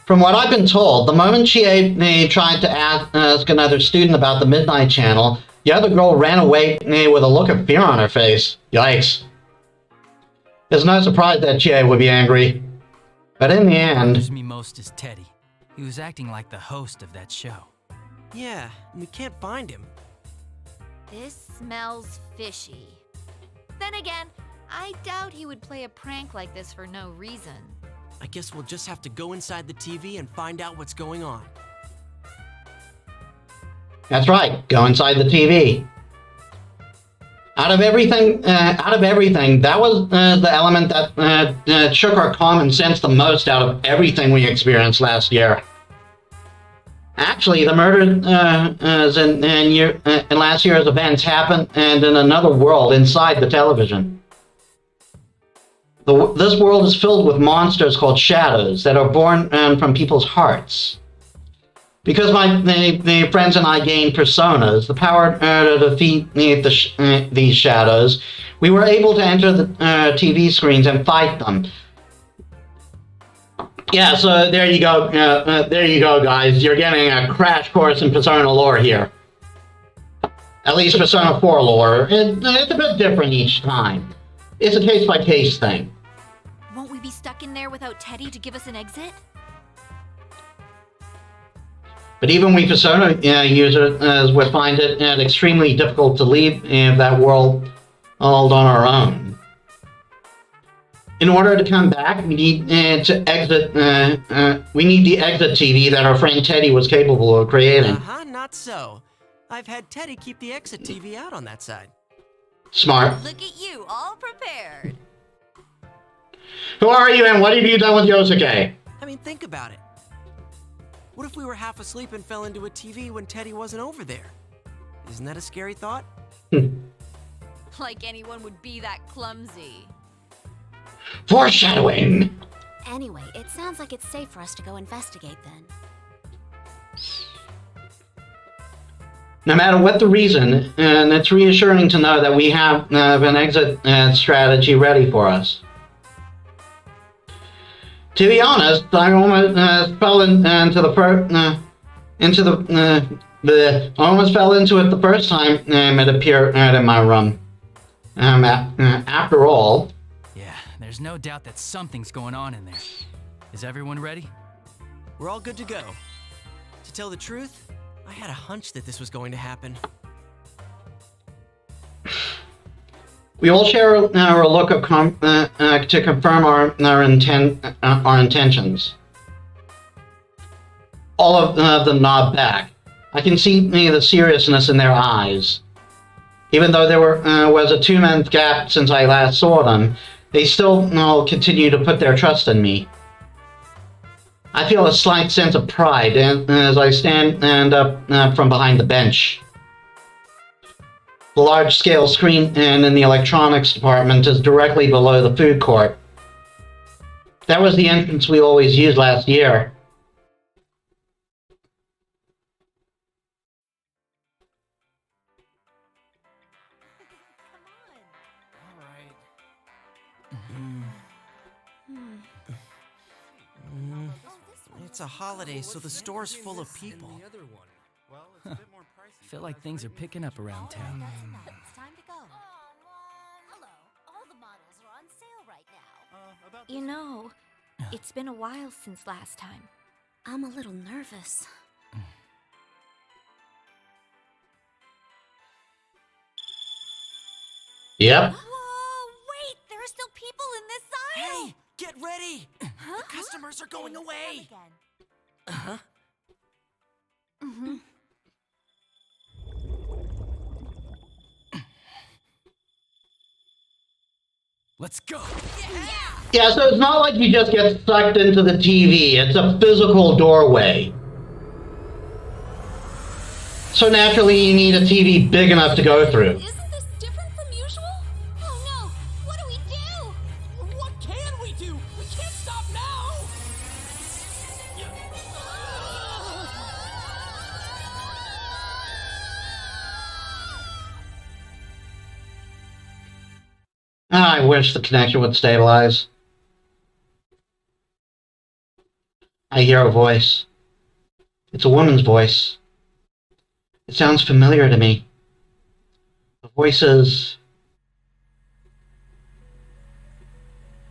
From what I've been told, the moment Chie tried to ask another student about the Midnight Channel, the other girl ran away with a look of fear on her face. Yikes. It's no surprise that Chie would be angry. But in the What end... bothers me most is Teddy. He was acting like the host of that show. Yeah, we can't find him. This smells fishy. Then again, I doubt he would play a prank like this for no reason. I guess we'll just have to go inside the TV and find out what's going on. That's right, go inside the TV. Out of everything, that was the element that shook our common sense the most out of everything we experienced last year. Actually, the murders in last year's events happened and in another world inside the television. This world is filled with monsters called shadows that are born from people's hearts. Because the friends and I gained personas, the power to defeat these shadows, we were able to enter the TV screens and fight them. Yeah, so there you go, guys. You're getting a crash course in Persona lore here. At least Persona 4 lore. It's a bit different each time. It's a case-by-case thing. Won't we be stuck in there without Teddy to give us an exit? But even we Persona users would find it extremely difficult to leave that world all on our own. In order to come back, we need to exit. We need the exit TV that our friend Teddy was capable of creating. Not so. I've had Teddy keep the exit TV out on that side. Smart. Look at you, all prepared. Who are you and what have you done with Yosuke? I mean, think about it. What if we were half asleep and fell into a TV when Teddy wasn't over there? Isn't that a scary thought? Like anyone would be that clumsy. Foreshadowing! Anyway, it sounds like it's safe for us to go investigate then. No matter what the reason, and it's reassuring to know that we have an exit strategy ready for us. To be honest, I almost fell into it the first time it appeared in my room. After all... Yeah, there's no doubt that something's going on in there. Is everyone ready? We're all good to go. To tell the truth, I had a hunch that this was going to happen. We all share a look of to confirm our intentions. All of them nod back. I can see the seriousness in their eyes. Even though there was a 2-month gap since I last saw them, they still continue to put their trust in me. I feel a slight sense of pride as I stand up from behind the bench. The large-scale screen in the electronics department is directly below the food court. That was the entrance we always used last year. It's a holiday, so the store's full of people. I feel like things are picking up around town. It's time to go. Hello. All the models are on sale right now. You know, it's been a while since last time. I'm a little nervous. Yep. Whoa, wait! There are still people in this aisle! Hey, get ready! The customers are going away! Uh-huh. Let's go! Yeah, so it's not like you just get sucked into the TV. It's a physical doorway. So naturally, you need a TV big enough to go through. Isn't this different from usual? Oh no! What do we do? What can we do? We can't stop now! I wish the connection would stabilize. I hear a voice. It's a woman's voice. It sounds familiar to me. The voice is...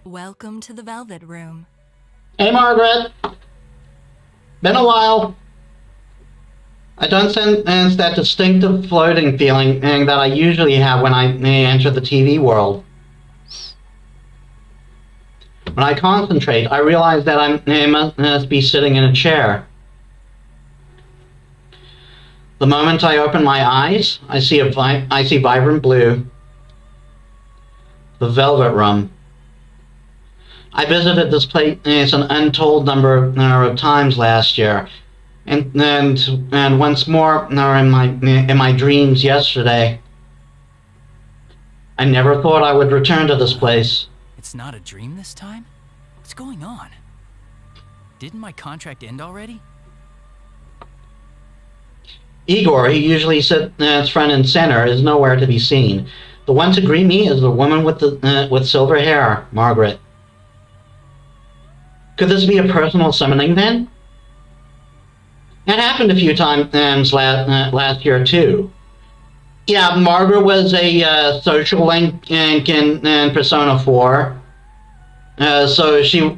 Welcome to the Velvet Room. Hey, Margaret! Been a while. I don't sense that distinctive floating feeling that I usually have when I enter the TV world. When I concentrate, I realize that I must be sitting in a chair. The moment I open my eyes, I see vibrant blue. The Velvet Room. I visited this place an untold number of times last year, and once more in my dreams yesterday. I never thought I would return to this place. It's not a dream this time? What's going on? Didn't my contract end already? Igor, who usually sits front and center, is nowhere to be seen. The one to greet me is the woman with silver hair, Margaret. Could this be a personal summoning then? It happened a few times last year too. Yeah, Margaret was a social link in Persona 4. So you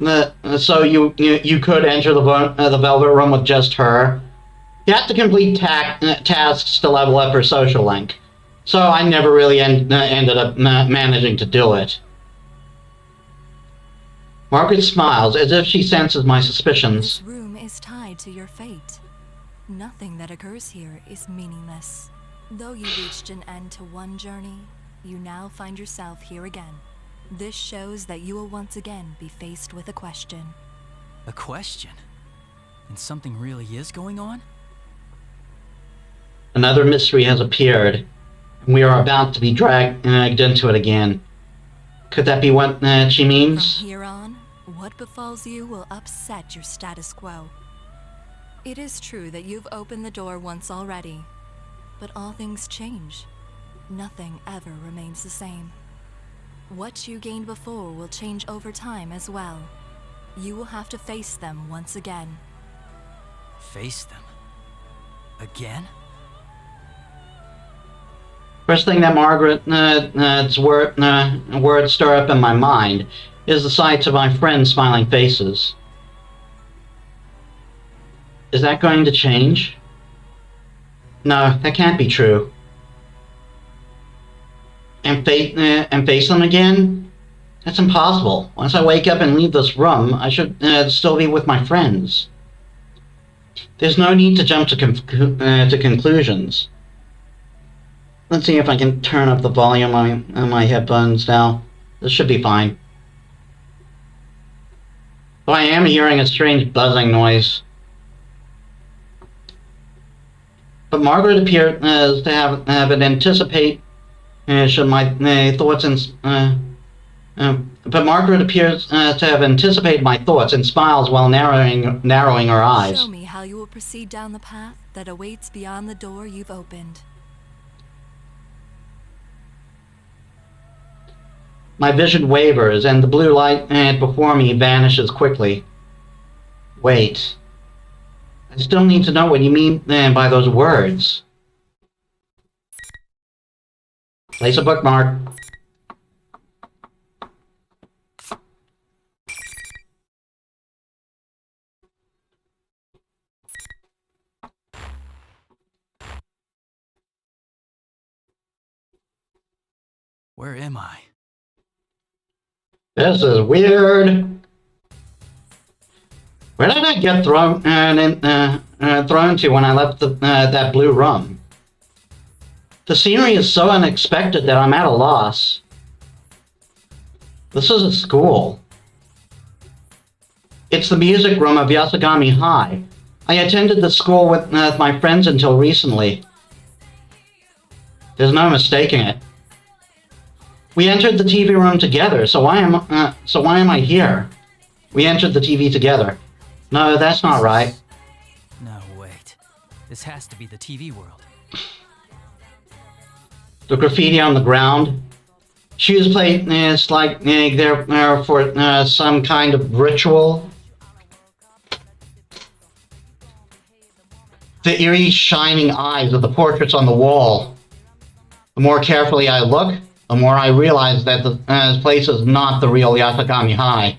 could enter the Velvet Room with just her. You have to complete tasks to level up her social link. So I never really ended up managing to do it. Margaret smiles as if she senses my suspicions. This room is tied to your fate. Nothing that occurs here is meaningless. Though you reached an end to one journey, you now find yourself here again. This shows that you will once again be faced with a question. A question? And something really is going on? Another mystery has appeared, and we are about to be dragged into it again. Could that be what she means? From here on, what befalls you will upset your status quo. It is true that you've opened the door once already, but all things change. Nothing ever remains the same. What you gained before will change over time as well. You will have to face them once again. Face them? Again? First thing that Margaret's words stir up in my mind is the sight of my friends' smiling faces. Is that going to change? No, that can't be true. and face them again? That's impossible. Once I wake up and leave this room, I should still be with my friends. There's no need to jump to conclusions. Let's see if I can turn up the volume on my headphones now. This should be fine. Though I am hearing a strange buzzing noise. But Margaret appeared to have an anticipate should my thoughts and but Margaret appears to have anticipated my thoughts and smiles while narrowing her eyes. Show me how you will proceed down the path that awaits beyond the door you've opened. My vision wavers, and the blue light before me vanishes quickly. Wait. I still need to know what you mean by those words. Place a bookmark. Where am I? This is weird. Where did I get thrown to when I left that blue room? The scenery is so unexpected that I'm at a loss. This is a school. It's the music room of Yasogami High. I attended the school with my friends until recently. There's no mistaking it. We entered the TV room together, so why am I here? We entered the TV together. No, that's not right. No, wait. This has to be the TV world. The graffiti on the ground. Shoes plate is like they're for some kind of ritual. The eerie shining eyes of the portraits on the wall. The more carefully I look, the more I realize that this place is not the real Yasogami High.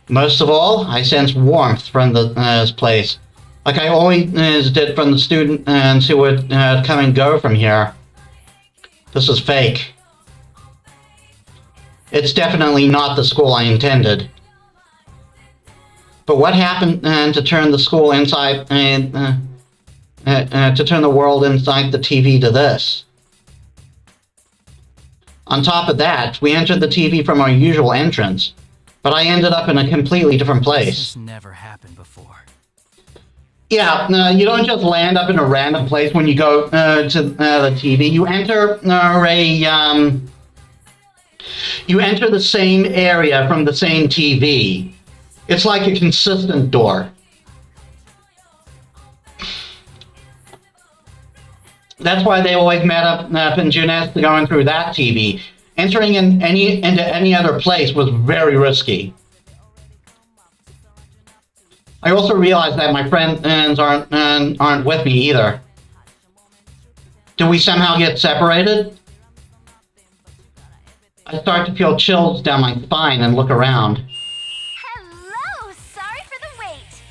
Most of all, I sense warmth from this place, like I always did from the students who would come and go from here. This is fake. It's definitely not the school I intended. But what happened to turn the school inside to turn the world inside the TV to this? On top of that, we entered the TV from our usual entrance, but I ended up in a completely different place. This has never happened before. Yeah, you don't just land up in a random place when you go to the TV. You enter you enter the same area from the same TV. It's like a consistent door. That's why they always met up in Junet's going through that TV. Entering into any other place was very risky. I also realized that my friends aren't with me either. Do we somehow get separated? I start to feel chills down my spine and look around. Hello! Sorry for the wait.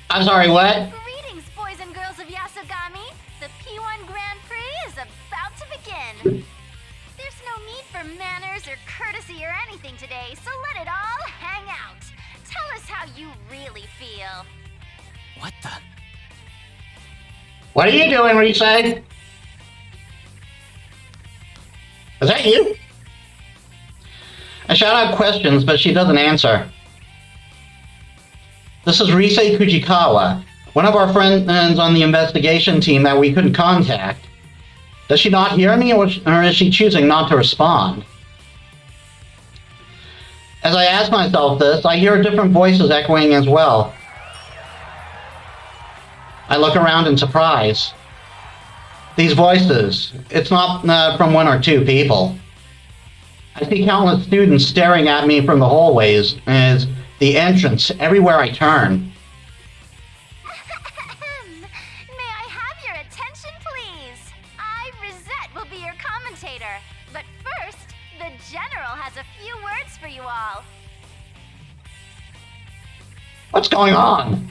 I'm sorry, what? Greetings, boys and girls of Yasogami. The P1 Grand Prix is about to begin. There's no need for manners or courtesy or anything today, so let it all hang out. Tell us how you really feel. What the? What are you doing, Rise? Is that you? I shout out questions, but she doesn't answer. This is Rise Kujikawa, one of our friends on the investigation team that we couldn't contact. Does she not hear me, or is she choosing not to respond? As I ask myself this, I hear different voices echoing as well. I look around in surprise. These voices, it's not from one or two people. I see countless students staring at me from the hallways, as the entrance, everywhere I turn. May I have your attention, please? I, Rosette, will be your commentator. But first, the General has a few words for you all. What's going on?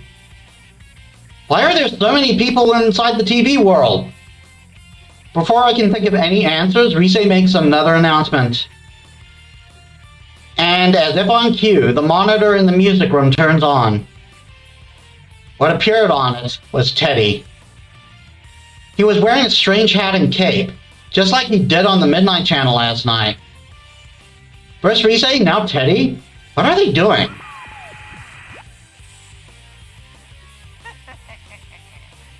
Why are there so many people inside the TV world? Before I can think of any answers, Rise makes another announcement. And as if on cue, the monitor in the music room turns on. What appeared on it was Teddy. He was wearing a strange hat and cape, just like he did on the Midnight Channel last night. First Rise, now Teddy? What are they doing?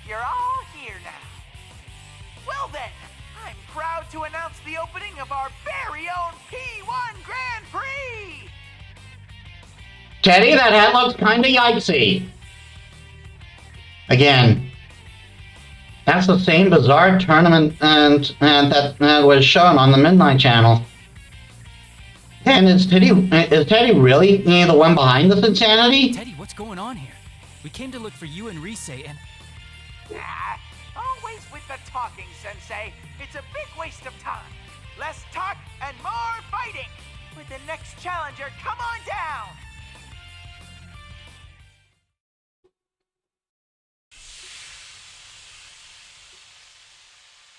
You're all here now. Well then, I'm proud to announce the opening of our very own P1 Grand Prix! Teddy, that hat looks kinda yikesy. Again, that's the same bizarre tournament that was shown on the Midnight Channel. And is Teddy really the one behind this insanity? Teddy, what's going on here? We came to look for you and Rise and... Always with the talking, Sensei. It's a big waste of time. Less talk and more fighting. With the next challenger, come on down.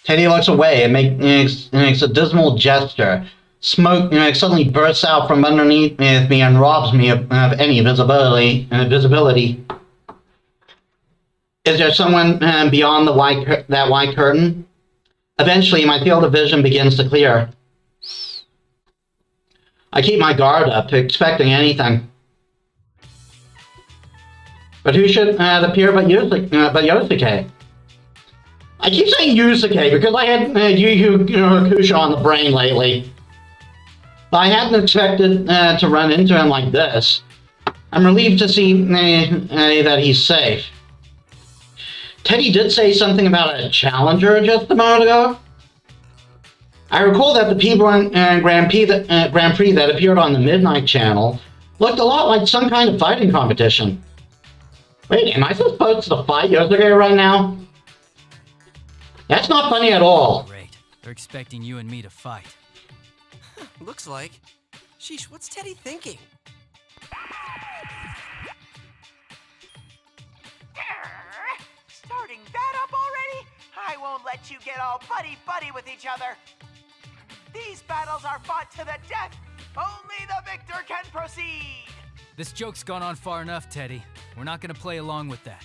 Teddy looks away and makes a dismal gesture. Smoke suddenly bursts out from underneath me and robs me of any visibility. Is there someone beyond that white curtain? Eventually, my field of vision begins to clear. I keep my guard up, expecting anything. But who should appear but Yosuke? I keep saying Yusuke because I had Yu Yu Hakusho on the brain lately. But I hadn't expected to run into him like this. I'm relieved to see that he's safe. Teddy did say something about a challenger just a moment ago. I recall that the P4 Grand Prix that appeared on the Midnight Channel looked a lot like some kind of fighting competition. Wait, am I supposed to fight Yosuke right now? That's not funny at all. Great. They're expecting you and me to fight. Looks like. Sheesh, what's Teddy thinking? Starting that up already? I won't let you get all buddy-buddy with each other. These battles are fought to the death. Only the victor can proceed. This joke's gone on far enough, Teddy. We're not gonna play along with that.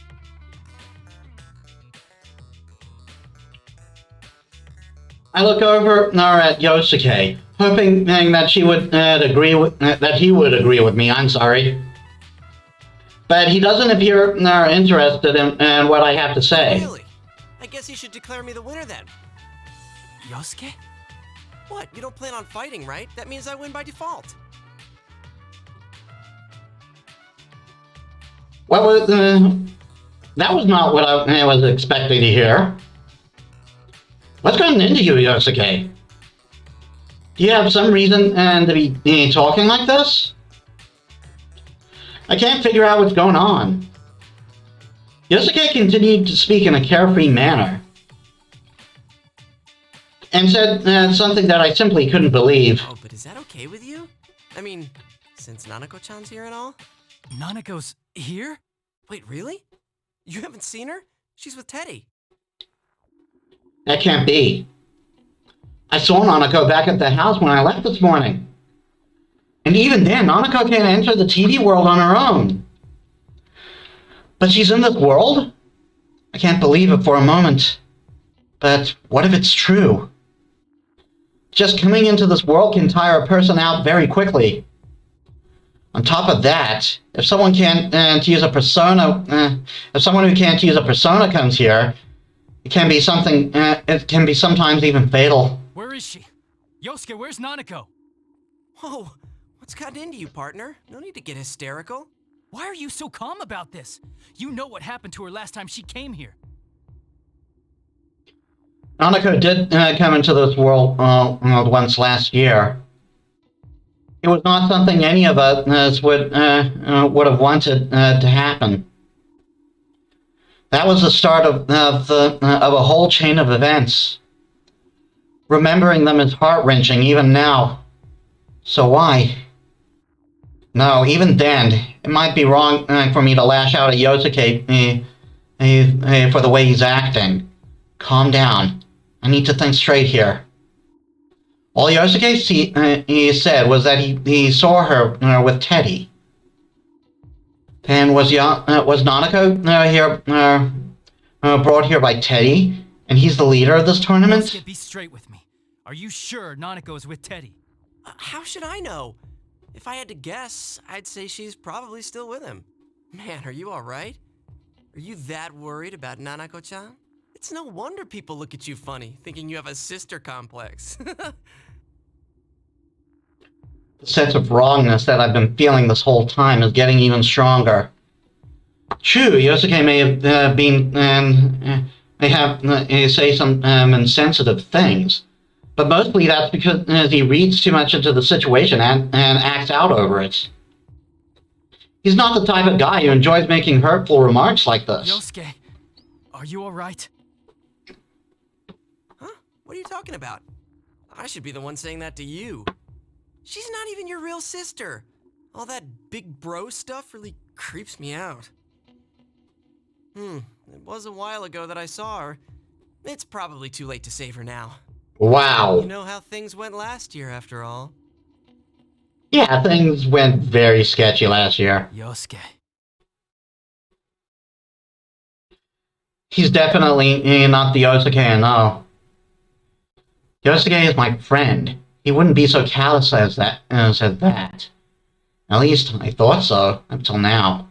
I look over at Yosuke, hoping that he would agree with me. I'm sorry, but he doesn't appear interested in what I have to say. Really? I guess you should declare me the winner then. Yosuke? What? You don't plan on fighting, right? That means I win by default. Well, that was not what I was expecting to hear. What's gotten into you, Yosuke? Do you have some reason to be talking like this? I can't figure out what's going on. Yosuke continued to speak in a carefree manner and said something that I simply couldn't believe. Oh, but is that okay with you? I mean, since Nanako-chan's here and all? Nanako's here? Wait, really? You haven't seen her? She's with Teddy. That can't be. I saw Nanako back at the house when I left this morning. And even then, Nanako can't enter the TV world on her own. But she's in this world? I can't believe it for a moment. But what if it's true? Just coming into this world can tire a person out very quickly. On top of that, if someone can't use a persona, if someone who can't use a persona comes here, it can be something. It can be sometimes even fatal. Where is she? Yosuke, where's Nanako? Whoa, what's gotten into you, partner? No need to get hysterical. Why are you so calm about this? You know what happened to her last time she came here. Nanako did come into this world once last year. It was not something any of us would have wanted to happen. That was the start of a whole chain of events. Remembering them is heart-wrenching even now. So why? No, even then, it might be wrong for me to lash out at Yosuke for the way he's acting. Calm down. I need to think straight here. All Yosuke he said was that he saw her with Teddy. And was Nanako here brought here by Teddy, and he's the leader of this tournament? Yosuke, be straight with me. Are you sure Nanako is with Teddy? How should I know? If I had to guess, I'd say she's probably still with him. Man, are you all right? Are you that worried about Nanako-chan? It's no wonder people look at you funny, thinking you have a sister complex. The sense of wrongness that I've been feeling this whole time is getting even stronger. True, Yosuke may have say some insensitive things, but mostly that's because he reads too much into the situation and acts out over it. He's not the type of guy who enjoys making hurtful remarks like this. Yosuke, are you all right? Huh? What are you talking about? I should be the one saying that to you. She's not even your real sister. All that big bro stuff really creeps me out. It was a while ago that I saw her. It's probably too late to save her now. Wow. You know how things went last year, after all. Yeah, things went very sketchy last year. Yosuke. He's definitely not the Yosuke I know. Yosuke is my friend. He wouldn't be so callous as that. At least, I thought so, until now.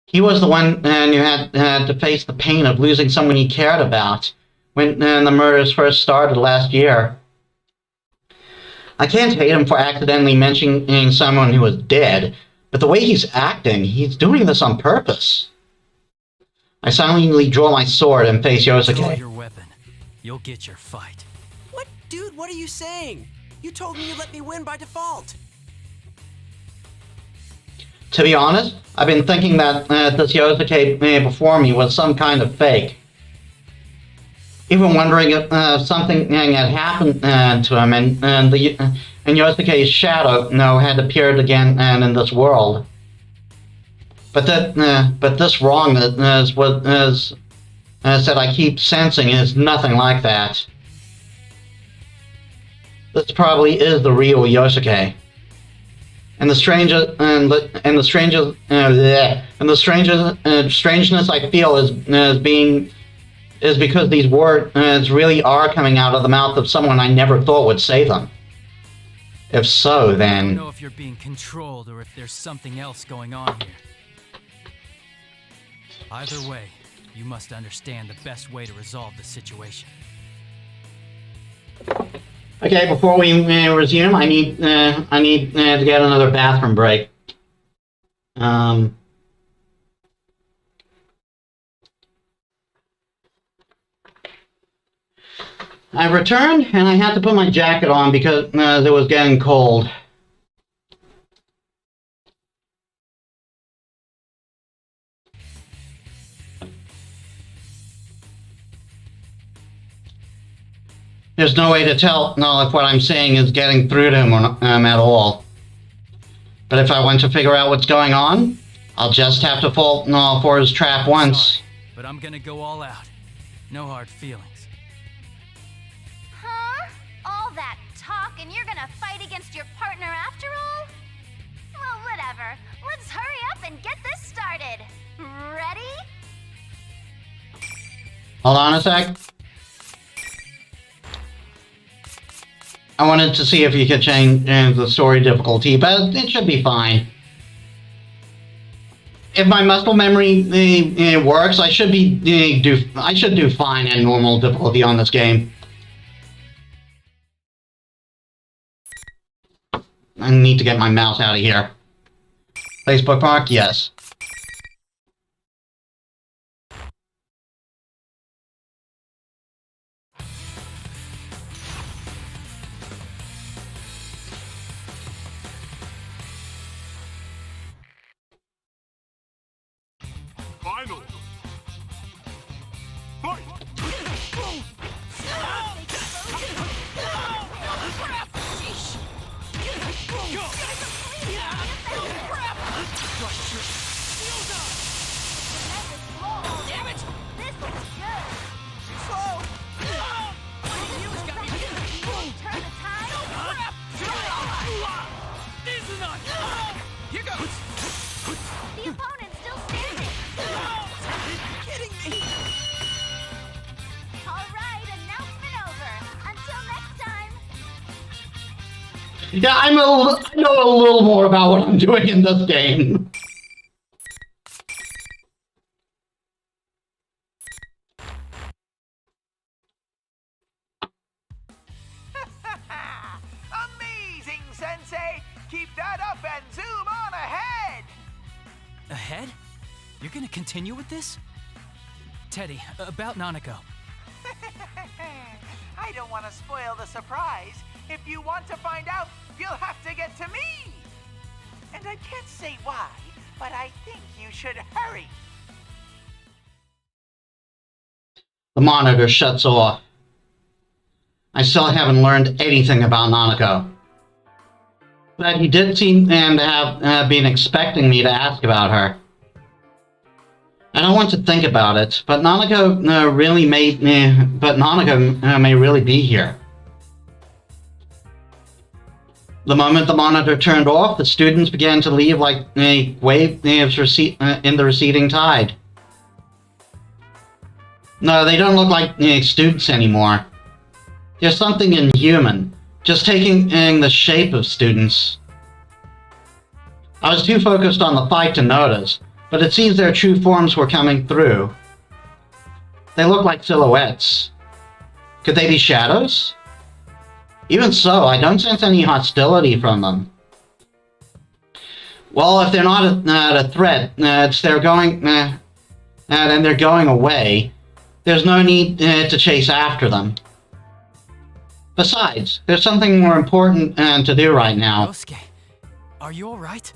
He was the one who had to face the pain of losing someone he cared about when the murders first started last year. I can't hate him for accidentally mentioning someone who was dead, but the way he's acting, he's doing this on purpose. I silently draw my sword and face Yosuke. Draw your weapon. You'll get your fight. What? Dude, what are you saying? You told me you'd let me win by default. To be honest, I've been thinking that this Yosuke before me was some kind of fake. Even wondering if something had happened to him and Yosuke's shadow had appeared again in this world. But this wrongness that I keep sensing is nothing like that. This probably is the real Yosuke. And the strangeness I feel is because these words really are coming out of the mouth of someone I never thought would say them. If so, then I don't know if you're being controlled or if there's something else going on here. Either way, you must understand the best way to resolve the situation. Okay, before we resume, I need to get another bathroom break. I returned, and I had to put my jacket on because it was getting cold. There's no way to tell if what I'm saying is getting through to him or at all. But if I want to figure out what's going on, I'll just have to fall for his trap once. Sorry, but I'm gonna go all out. No hard feelings. Huh? All that talk and you're gonna fight against your partner after all? Well, whatever. Let's hurry up and get this started. Ready? Hold on a sec. I wanted to see if you could change the story difficulty, but it should be fine. If my muscle memory works, I should do fine at normal difficulty on this game. I need to get my mouse out of here. Place bookmark, yes. Final. Fight! Damn it! This looks good. Slow! Yeah, I know a little more about what I'm doing in this game. Amazing, Sensei! Keep that up and zoom on ahead! Ahead? You're gonna continue with this? Teddy, about Nanako. I don't want to spoil the surprise. If you want to find out, you'll have to get to me! And I can't say why, but I think you should hurry. The monitor shuts off. I still haven't learned anything about Nanako. But he did seem to have been expecting me to ask about her. I don't want to think about it, but Nanako may really be here. The moment the monitor turned off, the students began to leave like waves in the receding tide. No, they don't look like students anymore. There's something inhuman, just taking the shape of students. I was too focused on the fight to notice, but it seems their true forms were coming through. They look like silhouettes. Could they be shadows? Even so, I don't sense any hostility from them. Well, if they're not a threat, and they're going away, there's no need to chase after them. Besides, there's something more important to do right now. Yosuke, are you alright?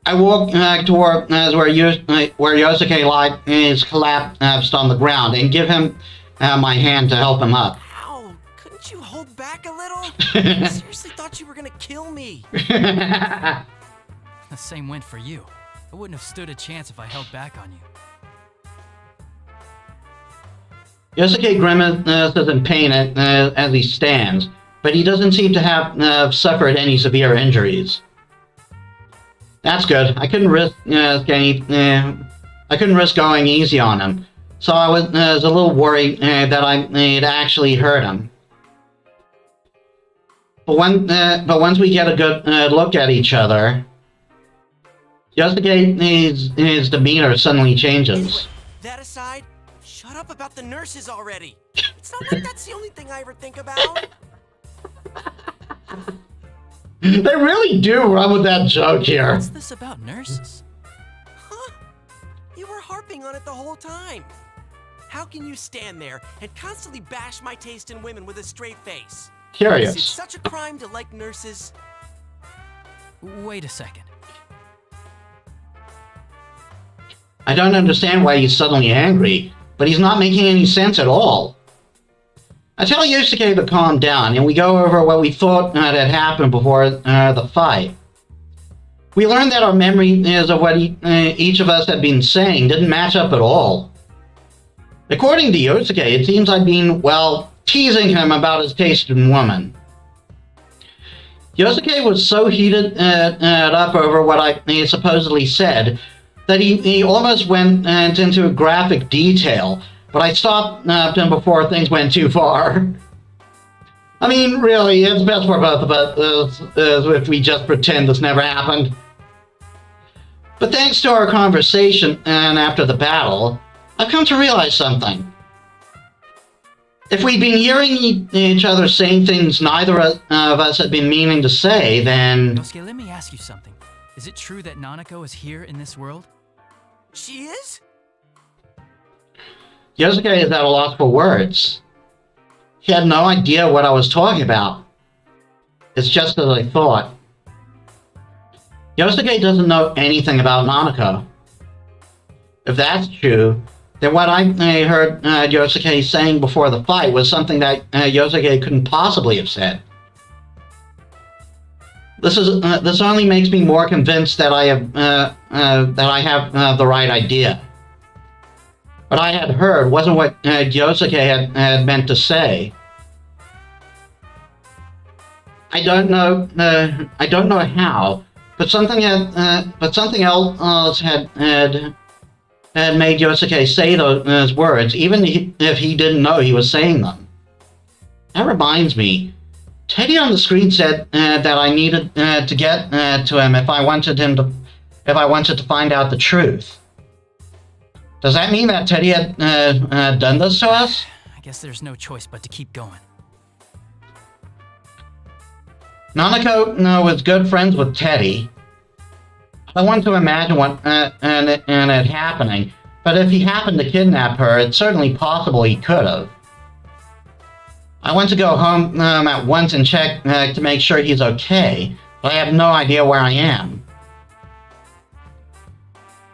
I walk toward where Yosuke is collapsed on the ground and give him my hand to help him up. Ow! Couldn't you hold back a little? I seriously thought you were gonna kill me. The same went for you. I wouldn't have stood a chance if I held back on you. Yosuke grimaces in pain as he stands, but he doesn't seem to have suffered any severe injuries. That's good. I couldn't risk going easy on him, so I was a little worried that I'd actually hurt him. But once we get a good look at each other, Yosuke, his demeanor suddenly changes. Anyway, that aside, shut up about the nurses already. It's not like that's the only thing I ever think about. They really do run with that joke here. What's this about nurses? Huh? You were harping on it the whole time. How can you stand there and constantly bash my taste in women with a straight face? Curious. Is it such a crime to like nurses? Wait a second. I don't understand why he's suddenly angry, but he's not making any sense at all. I tell Yosuke to calm down, and we go over what we thought had happened before the fight. We learned that our memories of what each of us had been saying didn't match up at all. According to Yosuke, it seems I'd been, well, teasing him about his taste in women. Yosuke was so heated up over what I supposedly said that he almost went into graphic detail, but I stopped him before things went too far. I mean, really, it's best for both of us if we just pretend this never happened. But thanks to our conversation and after the battle, I've come to realize something. If we'd been hearing each other saying things neither of us had been meaning to say, then... Yosuke, let me ask you something. Is it true that Nanako is here in this world? She is? Yosuke is at a loss for words. He had no idea what I was talking about. It's just as I thought. Yosuke doesn't know anything about Nanako. If that's true, then what I heard Yosuke saying before the fight was something that Yosuke couldn't possibly have said. This only makes me more convinced that I have the right idea. What I had heard wasn't what Yosuke had meant to say. I don't know how, but something else had made Yosuke say those words, even if he didn't know he was saying them. That reminds me, Teddy on the screen said that I needed to get to him if I wanted to find out the truth. Does that mean that Teddy had done this to us? I guess there's no choice but to keep going. Nanako was good friends with Teddy. I want to imagine what and it happening, but if he happened to kidnap her, it's certainly possible he could have. I want to go home at once and check to make sure he's okay, but I have no idea where I am.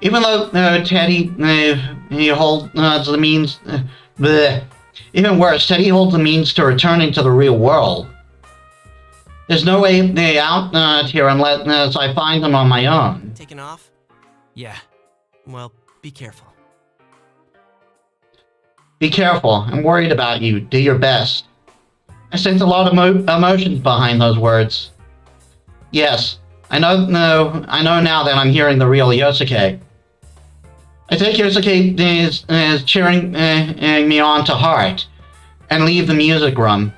Even though Teddy he holds the means, even worse, Teddy holds the means to returning to the real world. There's no way out here unless I find them on my own. Taking off? Yeah. Well, be careful. Be careful. I'm worried about you. Do your best. I sense a lot of emotions behind those words. Yes, I know now that I'm hearing the real Yosuke. I take Yosuke is cheering me on to heart and leave the music room.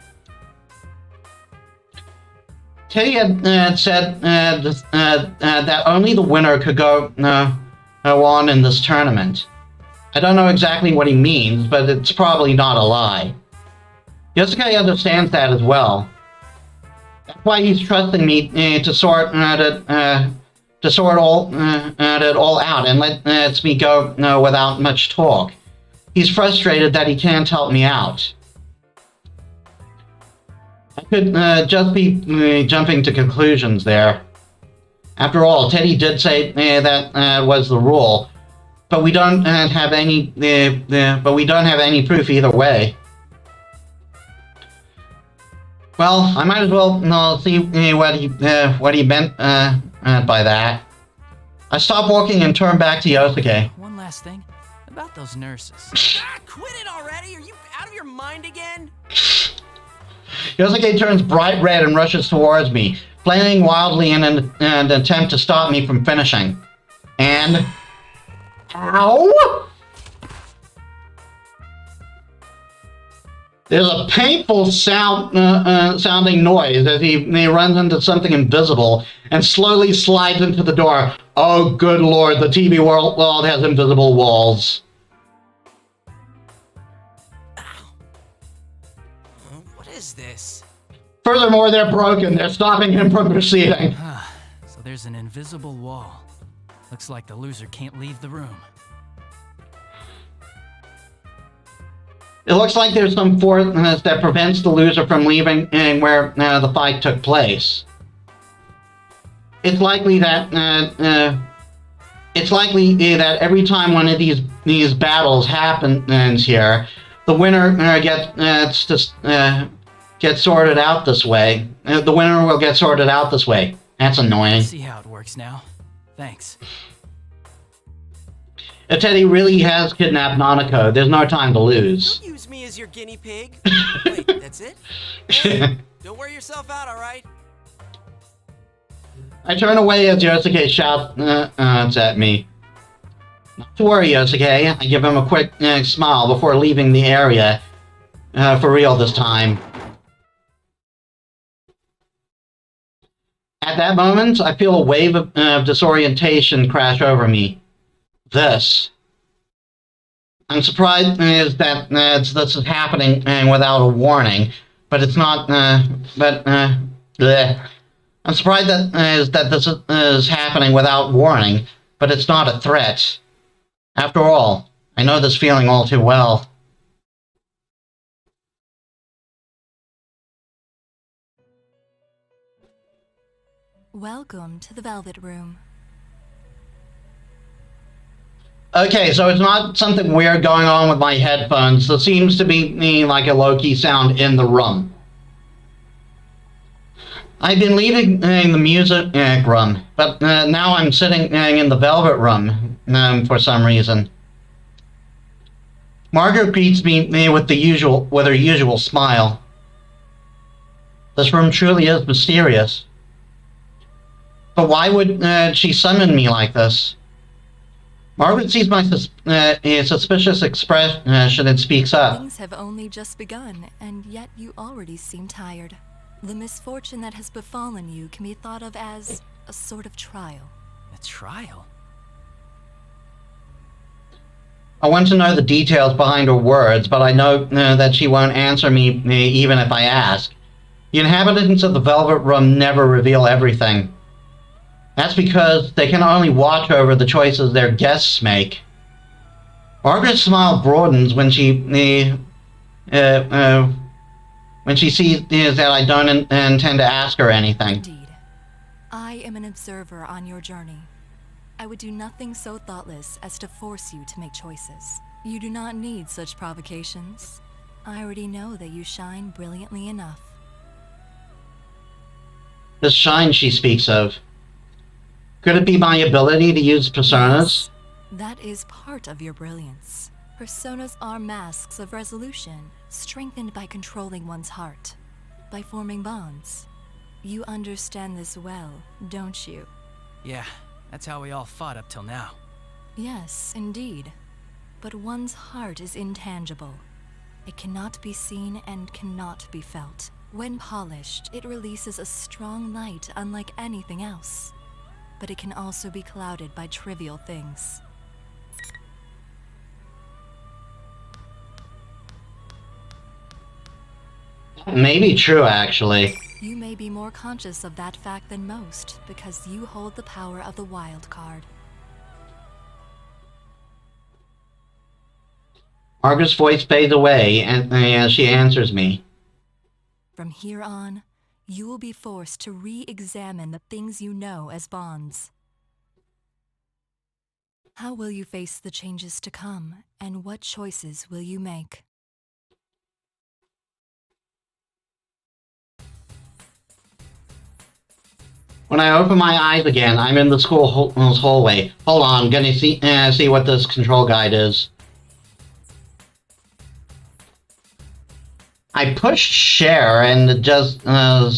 Teddy had said that only the winner could go on in this tournament. I don't know exactly what he means, but it's probably not a lie. Yosuke understands that as well. That's why he's trusting me to sort it all out and lets me go without much talk. He's frustrated that he can't help me out. I could just be jumping to conclusions there. After all, Teddy did say that was the rule, but we don't have any. But we don't have any proof either way. Well, I might as well see what he meant by that. I stopped walking and turned back to Yosuke. One last thing about those nurses. Quit it already! Are you out of your mind again? Yosuke turns bright red and rushes towards me, flailing wildly in an attempt to stop me from finishing. And... Ow! There's a painful sounding noise as he runs into something invisible and slowly slides into the door. Oh, good lord, the TV world has invisible walls. What is this? Furthermore, they're broken. They're stopping him from proceeding. So there's an invisible wall. Looks like the loser can't leave the room. It looks like there's some force that prevents the loser from leaving where the fight took place. It's likely that every time one of these battles happens here, the winner gets sorted out this way. The winner will get sorted out this way. That's annoying. I see how it works now. Thanks. If Teddy really has kidnapped Nanako, there's no time to lose. Don't use me as your guinea pig. Wait, that's it? Hey, don't wear yourself out, alright? I turn away as Yosuke shouts at me. Not to worry, Yosuke. I give him a quick smile before leaving the area. For real this time. At that moment, I feel a wave of disorientation crash over me. This. I'm surprised that this is happening without a warning, but it's not. I'm surprised that this is happening without warning, but it's not a threat. After all, I know this feeling all too well. Welcome to the Velvet Room. Okay, so it's not something weird going on with my headphones. There seems to be like a low-key sound in the room. I've been leaving the music room, but now I'm sitting in the Velvet Room for some reason. Margaret greets me with her usual smile. This room truly is mysterious. But why would she summon me like this? Margaret sees my suspicious expression and speaks up. Things have only just begun, and yet you already seem tired. The misfortune that has befallen you can be thought of as a sort of trial. A trial? I want to know the details behind her words, but I know that she won't answer me even if I ask. The inhabitants of the Velvet Room never reveal everything. That's because they can only watch over the choices their guests make. Margaret's smile broadens when she sees that I don't intend to ask her anything. Indeed. I am an observer on your journey. I would do nothing so thoughtless as to force you to make choices. You do not need such provocations. I already know that you shine brilliantly enough. The shine she speaks of. Could it be my ability to use personas? Yes, that is part of your brilliance. Personas are masks of resolution, strengthened by controlling one's heart, by forming bonds. You understand this well, don't you? Yeah, that's how we all fought up till now. Yes, indeed. But one's heart is intangible. It cannot be seen and cannot be felt. When polished, it releases a strong light unlike anything else. But it can also be clouded by trivial things. Maybe true, actually. You may be more conscious of that fact than most, because you hold the power of the wild card. Margaret's voice fades away as she answers me. From here on, you will be forced to re-examine the things you know as bonds. How will you face the changes to come, and what choices will you make? When I open my eyes again, I'm in the school's hallway. Hold on, I'm gonna see what this control guide is. I pushed share and it just I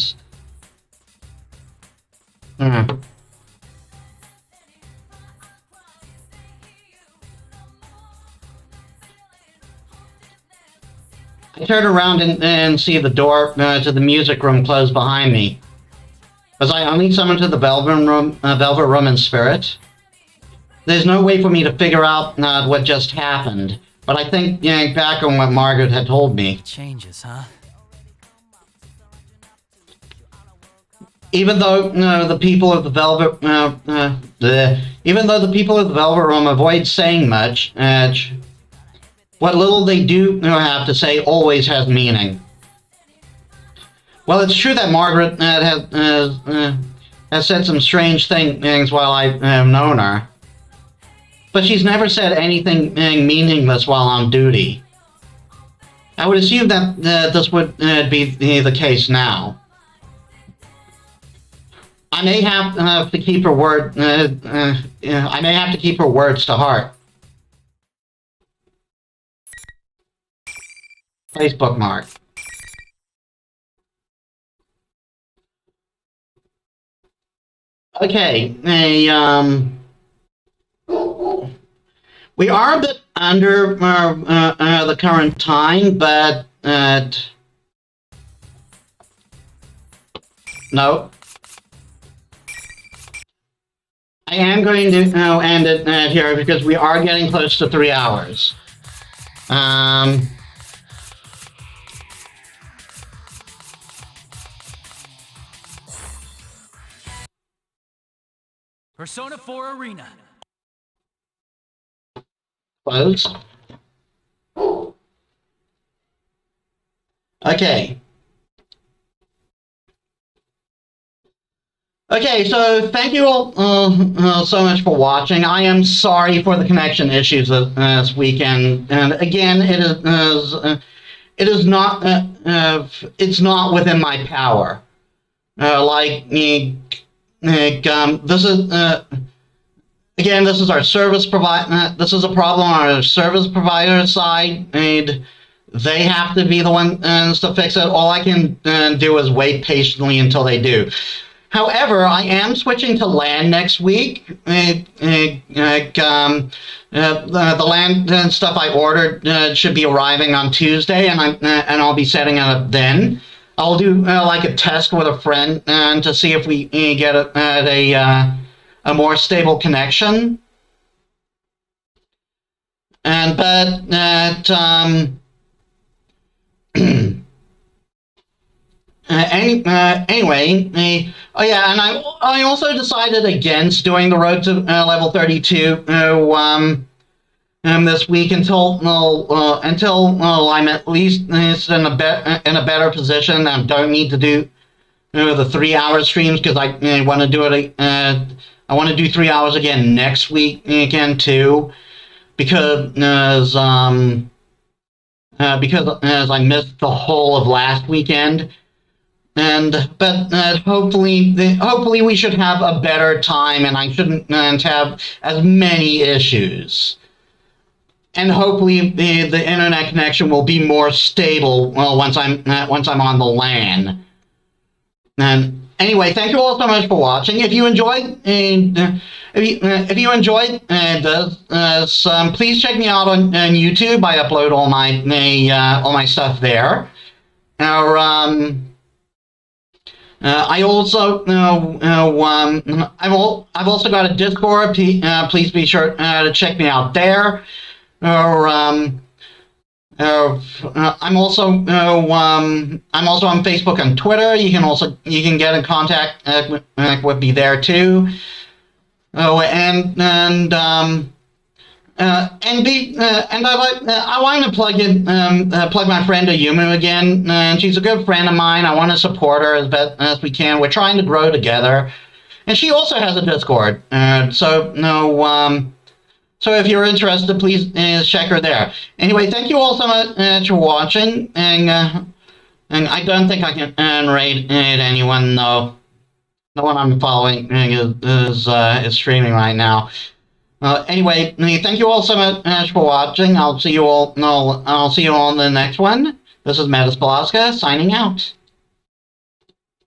turn around and see the door to the music room close behind me. Was I only summoned to the Velvet Room in spirit? There's no way for me to figure out what just happened, but I think back on what Margaret had told me. Changes, huh? Even though the people of the Velvet, even though the people of the Velvet Room avoid saying much, what little they do have to say always has meaning. Well, it's true that Margaret has said some strange things while I've known her, but she's never said anything meaningless while on duty. I would assume that this would be the case now. I may have to keep her word. I may have to keep her words to heart. Place bookmark. Okay, we are a bit under the current time, but no. I am going to end it here because we are getting close to 3 hours. Persona 4 Arena. Close. Okay. Okay, so thank you all so much for watching. I am sorry for the connection issues this weekend, and again, it's not within my power. This is again, this is our service provider. This is a problem on our service provider side, and they have to be the ones to fix it. All I can do is wait patiently until they do. However, I am switching to LAN next week. The LAN stuff I ordered should be arriving on Tuesday, and I'll be setting it up then. I'll do like a test with a friend and to see if we get a more stable connection. And but that anyway, oh yeah, and I also decided against doing the road to level 32 this week until I'm at least in a better position and don't need to do the 3-hour streams, because I want to do it. I want to do 3 hours again next week again too, because as I missed the whole of last weekend. But hopefully we should have a better time, and I shouldn't have as many issues. And hopefully the internet connection will be more stable once I'm on the LAN. And anyway, thank you all so much for watching. If you enjoyed if you enjoyed this, please check me out on YouTube. I upload all my stuff there. I also I've also got a Discord. Please be sure to check me out there. I'm also on Facebook and Twitter. You can get in contact with me there too. I want to plug my friend Ayumu again. She's a good friend of mine. I want to support her as best as we can. We're trying to grow together, and she also has a Discord. So if you're interested, please check her there. Anyway, thank you all so much for watching, and I don't think I can rate anyone. No one I'm following is streaming right now. Anyway, thank you all so much for watching. I'll see you all in the next one. This is Metis Balaska signing out.